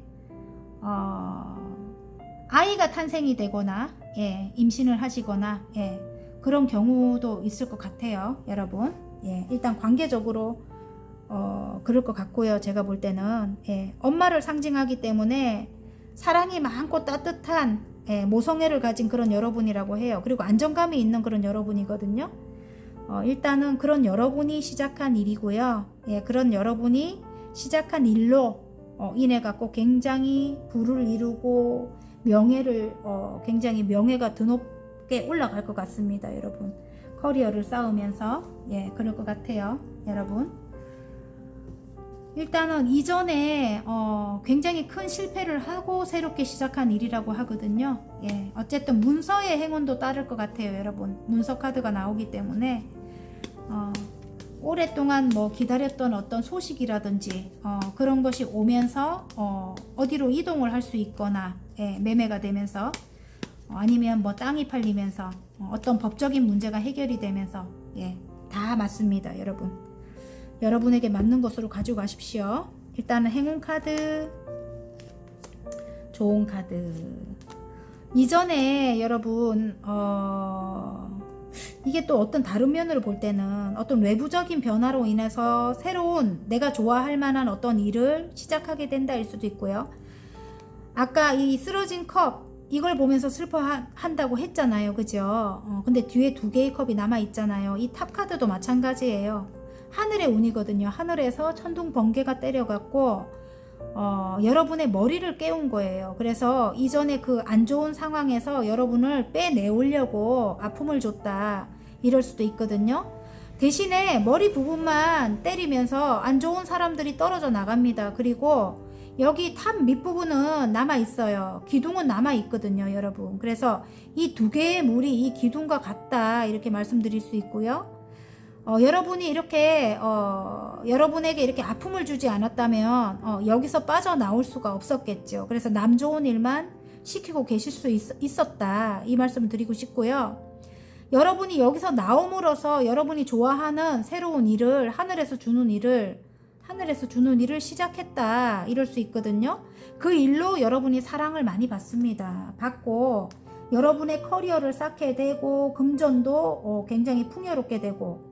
아이가 탄생이 되거나, 예, 임신을 하시거나, 예, 그런 경우도 있을 것 같아요. 여러분, 예, 일단 관계적으로 그럴 것 같고요. 제가 볼 때는, 예, 엄마를 상징하기 때문에 사랑이 많고 따뜻한, 예, 모성애를 가진 그런 여러분이라고 해요. 그리고 안정감이 있는 그런 여러분이거든요. 일단은 그런 여러분이 시작한 일이고요. 예, 그런 여러분이 시작한 일로 인해 갖고 굉장히 부를 이루고 명예를 굉장히 명예가 드높게 올라갈 것 같습니다. 여러분, 커리어를 쌓으면서, 예, 그럴 것 같아요. 여러분, 일단은 이전에 굉장히 큰 실패를 하고 새롭게 시작한 일이라고 하거든요. 예, 어쨌든 문서의 행운도 따를 것 같아요. 여러분, 문서 카드가 나오기 때문에 오랫동안 뭐 기다렸던 어떤 소식이라든지 그런 것이 오면서 어디로 이동을 할 수 있거나, 예, 매매가 되면서 아니면 뭐 땅이 팔리면서 어떤 법적인 문제가 해결이 되면서, 예, 다 맞습니다. 여러분, 여러분에게 맞는 것으로 가지고 가십시오. 일단은 행운 카드, 좋은 카드. 이전에 여러분 이게 또 어떤 다른 면으로 볼 때는 어떤 외부적인 변화로 인해서 새로운 내가 좋아할 만한 어떤 일을 시작하게 된다일 수도 있고요. 아까 이 쓰러진 컵, 이걸 보면서 슬퍼한다고 했잖아요. 그죠? 근데 뒤에 두 개의 컵이 남아 있잖아요. 이 탑 카드도 마찬가지예요. 하늘의 운이거든요. 하늘에서 천둥 번개가 때려갖고 여러분의 머리를 깨운 거예요. 그래서 이전에 그 안 좋은 상황에서 여러분을 빼내오려고 아픔을 줬다, 이럴 수도 있거든요. 대신에 머리 부분만 때리면서 안 좋은 사람들이 떨어져 나갑니다. 그리고 여기 탑 밑부분은 남아있어요. 기둥은 남아있거든요. 여러분, 그래서 이 두 개의 물이 이 기둥과 같다, 이렇게 말씀드릴 수 있고요. 여러분이 이렇게 여러분에게 이렇게 아픔을 주지 않았다면 여기서 빠져나올 수가 없었겠죠. 그래서 남 좋은 일만 시키고 계실 수 있었다, 이 말씀을 드리고 싶고요. 여러분이 여기서 나옴으로써 여러분이 좋아하는 새로운 일을, 하늘에서 주는 일을 시작했다, 이럴 수 있거든요. 그 일로 여러분이 사랑을 많이 받습니다. 받고 여러분의 커리어를 쌓게 되고 금전도 굉장히 풍요롭게 되고,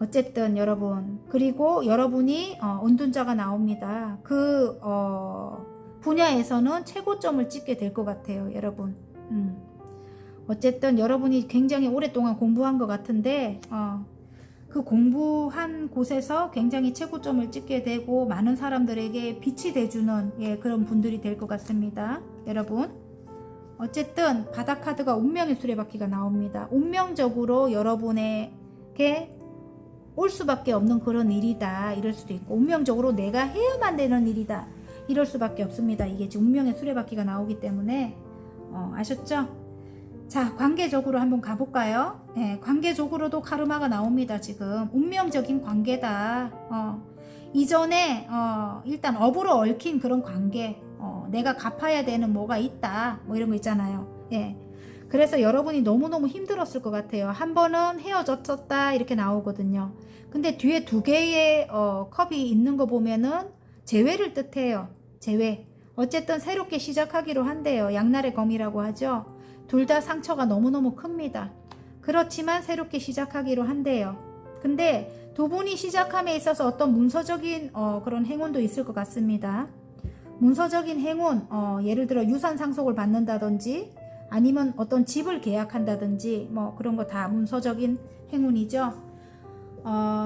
어쨌든 여러분, 그리고 여러분이 은둔자가 나옵니다. 그 분야에서는 최고점을 찍게 될 것 같아요. 여러분, 어쨌든 여러분이 굉장히 오랫동안 공부한 것 같은데 그 공부한 곳에서 굉장히 최고점을 찍게 되고 많은 사람들에게 빛이 돼주는, 예, 그런 분들이 될 것 같습니다. 여러분, 어쨌든 바닥 카드가 운명의 수레바퀴가 나옵니다. 운명적으로 여러분에게 올 수밖에 없는 그런 일이다, 이럴 수도 있고, 운명적으로 내가 해야만 되는 일이다, 이럴 수밖에 없습니다. 이게 지금 운명의 수레바퀴가 나오기 때문에 아셨죠? 자, 관계적으로 한번 가볼까요? 네, 관계적으로도 카르마가 나옵니다. 지금 운명적인 관계다. 이전에 일단 업으로 얽힌 그런 관계, 내가 갚아야 되는 뭐가 있다, 뭐 이런 거 있잖아요. 예. 그래서 여러분이 너무너무 힘들었을 것 같아요. 한 번은 헤어졌었다, 이렇게 나오거든요. 근데 뒤에 두 개의 컵이 있는 거 보면은 재회를 뜻해요. 재회. 어쨌든 새롭게 시작하기로 한대요. 양날의 검이라고 하죠. 둘 다 상처가 너무너무 큽니다. 그렇지만 새롭게 시작하기로 한대요. 근데 두 분이 시작함에 있어서 어떤 문서적인 그런 행운도 있을 것 같습니다. 문서적인 행운, 예를 들어 유산 상속을 받는다든지 아니면 어떤 집을 계약한다든지 뭐 그런 거 다 문서적인 행운이죠.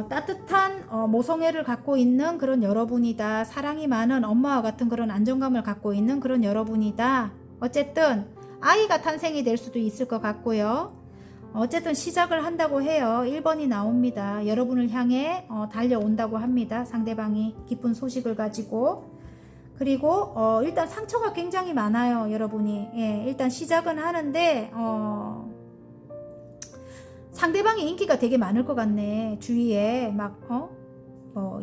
따뜻한 모성애를 갖고 있는 그런 여러분이다. 사랑이 많은 엄마와 같은 그런 안정감을 갖고 있는 그런 여러분이다. 어쨌든 아이가 탄생이 될 수도 있을 것 같고요. 어쨌든 시작을 한다고 해요. 1번이 나옵니다. 여러분을 향해 달려온다고 합니다. 상대방이 기쁜 소식을 가지고. 그리고 일단 상처가 굉장히 많아요. 여러분이. 예, 일단 시작은 하는데 상대방의 인기가 되게 많을 것 같네. 주위에 막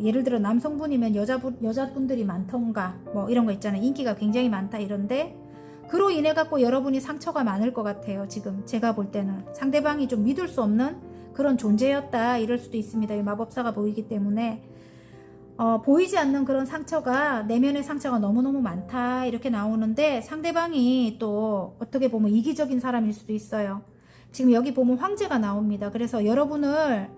예를 들어 남성분이면 여자분들이 많던가 뭐 이런 거 있잖아요. 인기가 굉장히 많다 이런데 그로 인해 갖고 여러분이 상처가 많을 것 같아요. 지금 제가 볼 때는 상대방이 좀 믿을 수 없는 그런 존재였다 이럴 수도 있습니다. 이 마법사가 보이기 때문에 보이지 않는 그런 상처가, 내면의 상처가 너무너무 많다 이렇게 나오는데, 상대방이 또 어떻게 보면 이기적인 사람일 수도 있어요. 지금 여기 보면 황제가 나옵니다. 그래서 여러분을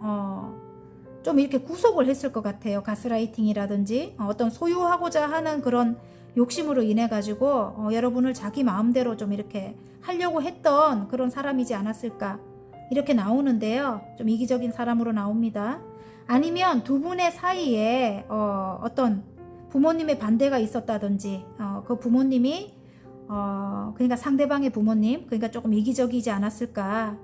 좀 이렇게 구속을 했을 것 같아요. 가스라이팅이라든지 어떤 소유하고자 하는 그런 욕심으로 인해 가지고 여러분을 자기 마음대로 좀 이렇게 하려고 했던 그런 사람이지 않았을까 이렇게 나오는데요. 좀 이기적인 사람으로 나옵니다. 아니면 두 분의 사이에 어떤 부모님의 반대가 있었다든지 그 부모님이 그러니까 상대방의 부모님, 그러니까 조금 이기적이지 않았을까,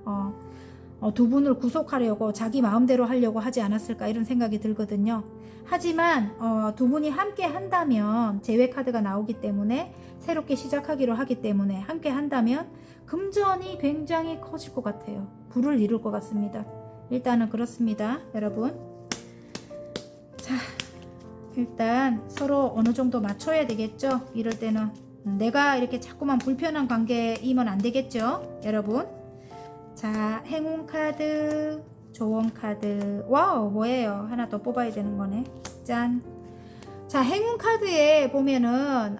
두 분을 구속하려고 자기 마음대로 하려고 하지 않았을까 이런 생각이 들거든요. 하지만 두 분이 함께 한다면, 제외 카드가 나오기 때문에 새롭게 시작하기로 하기 때문에 함께 한다면 금전이 굉장히 커질 것 같아요. 부를 이룰 것 같습니다. 일단은 그렇습니다, 여러분. 자, 일단 서로 어느 정도 맞춰야 되겠죠. 이럴 때는 내가 이렇게 자꾸만 불편한 관계이면 안 되겠죠, 여러분. 자, 행운 카드, 조언 카드. 와우, 뭐예요? 하나 더 뽑아야 되는 거네. 짠. 자, 행운 카드에 보면은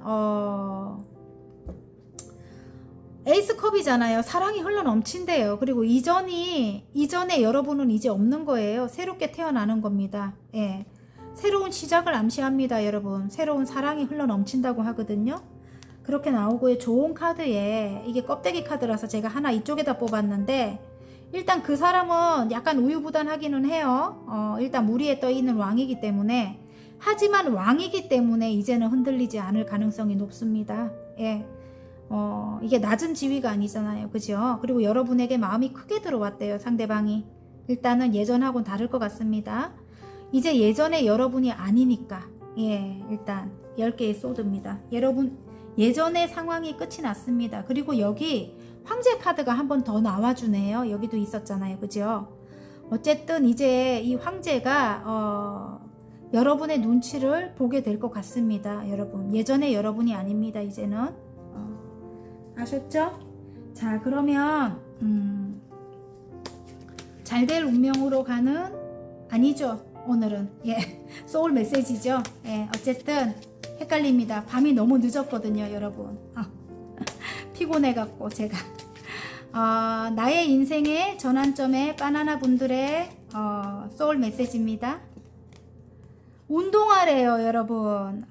에이스 컵이잖아요. 사랑이 흘러 넘친대요. 그리고 이전에 여러분은 이제 없는 거예요. 새롭게 태어나는 겁니다. 예. 새로운 시작을 암시합니다, 여러분. 새로운 사랑이 흘러 넘친다고 하거든요. 그렇게 나오고요. 좋은 카드에, 이게 껍데기 카드라서 제가 하나 이쪽에다 뽑았는데, 일단 그 사람은 약간 우유부단하기는 해요. 일단 무리에 떠 있는 왕이기 때문에. 하지만 왕이기 때문에 이제는 흔들리지 않을 가능성이 높습니다. 예. 이게 낮은 지위가 아니잖아요. 그죠? 그리고 여러분에게 마음이 크게 들어왔대요, 상대방이. 일단은 예전하고는 다를 것 같습니다. 이제 예전에 여러분이 아니니까. 예, 일단 10개의 소드입니다. 여러분, 예전의 상황이 끝이 났습니다. 그리고 여기 황제 카드가 한 번 더 나와주네요. 여기도 있었잖아요. 그죠? 어쨌든 이제 이 황제가 여러분의 눈치를 보게 될 것 같습니다. 여러분, 예전의 여러분이 아닙니다. 이제는. 아셨죠? 자, 그러면 잘 될 운명으로 가는, 아니죠, 오늘은. 예, 소울 메시지죠. 예, 어쨌든 헷갈립니다. 밤이 너무 늦었거든요, 여러분. 피곤해갖고 제가 나의 인생의 전환점에 바나나 분들의 소울 메시지입니다. 운동하래요, 여러분.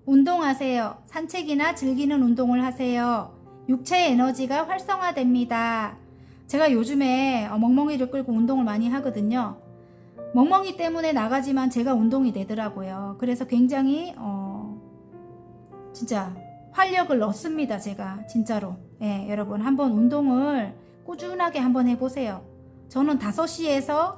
운동하세요. 산책이나 즐기는 운동을 하세요. 육체의 에너지가 활성화됩니다. 제가 요즘에 멍멍이를 끌고 운동을 많이 하거든요. 멍멍이 때문에 나가지만 제가 운동이 되더라고요. 그래서 굉장히 진짜 활력을 넣습니다. 제가 진짜로. 예, 여러분 한번 운동을 꾸준하게 한번 해보세요. 저는 5시에서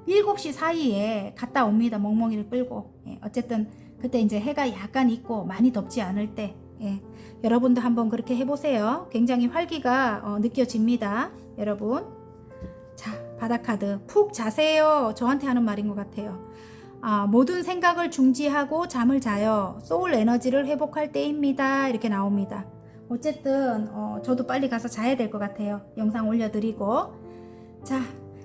7시 사이에 갔다 옵니다. 멍멍이를 끌고. 예, 어쨌든 그때 이제 해가 약간 있고 많이 덥지 않을 때. 예, 여러분도 한번 그렇게 해보세요. 굉장히 활기가 느껴집니다, 여러분. 자, 바다카드. 푹 자세요. 저한테 하는 말인 것 같아요. 모든 생각을 중지하고 잠을 자요. 소울 에너지를 회복할 때입니다. 이렇게 나옵니다. 어쨌든 저도 빨리 가서 자야 될 것 같아요. 영상 올려드리고. 자,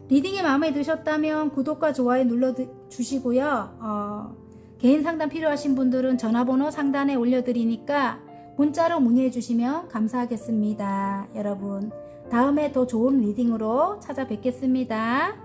리딩이 마음에 드셨다면 구독과 좋아요 눌러주시고요. 개인 상담 필요하신 분들은 전화번호 상단에 올려드리니까 문자로 문의해 주시면 감사하겠습니다. 여러분, 다음에 더 좋은 리딩으로 찾아뵙겠습니다.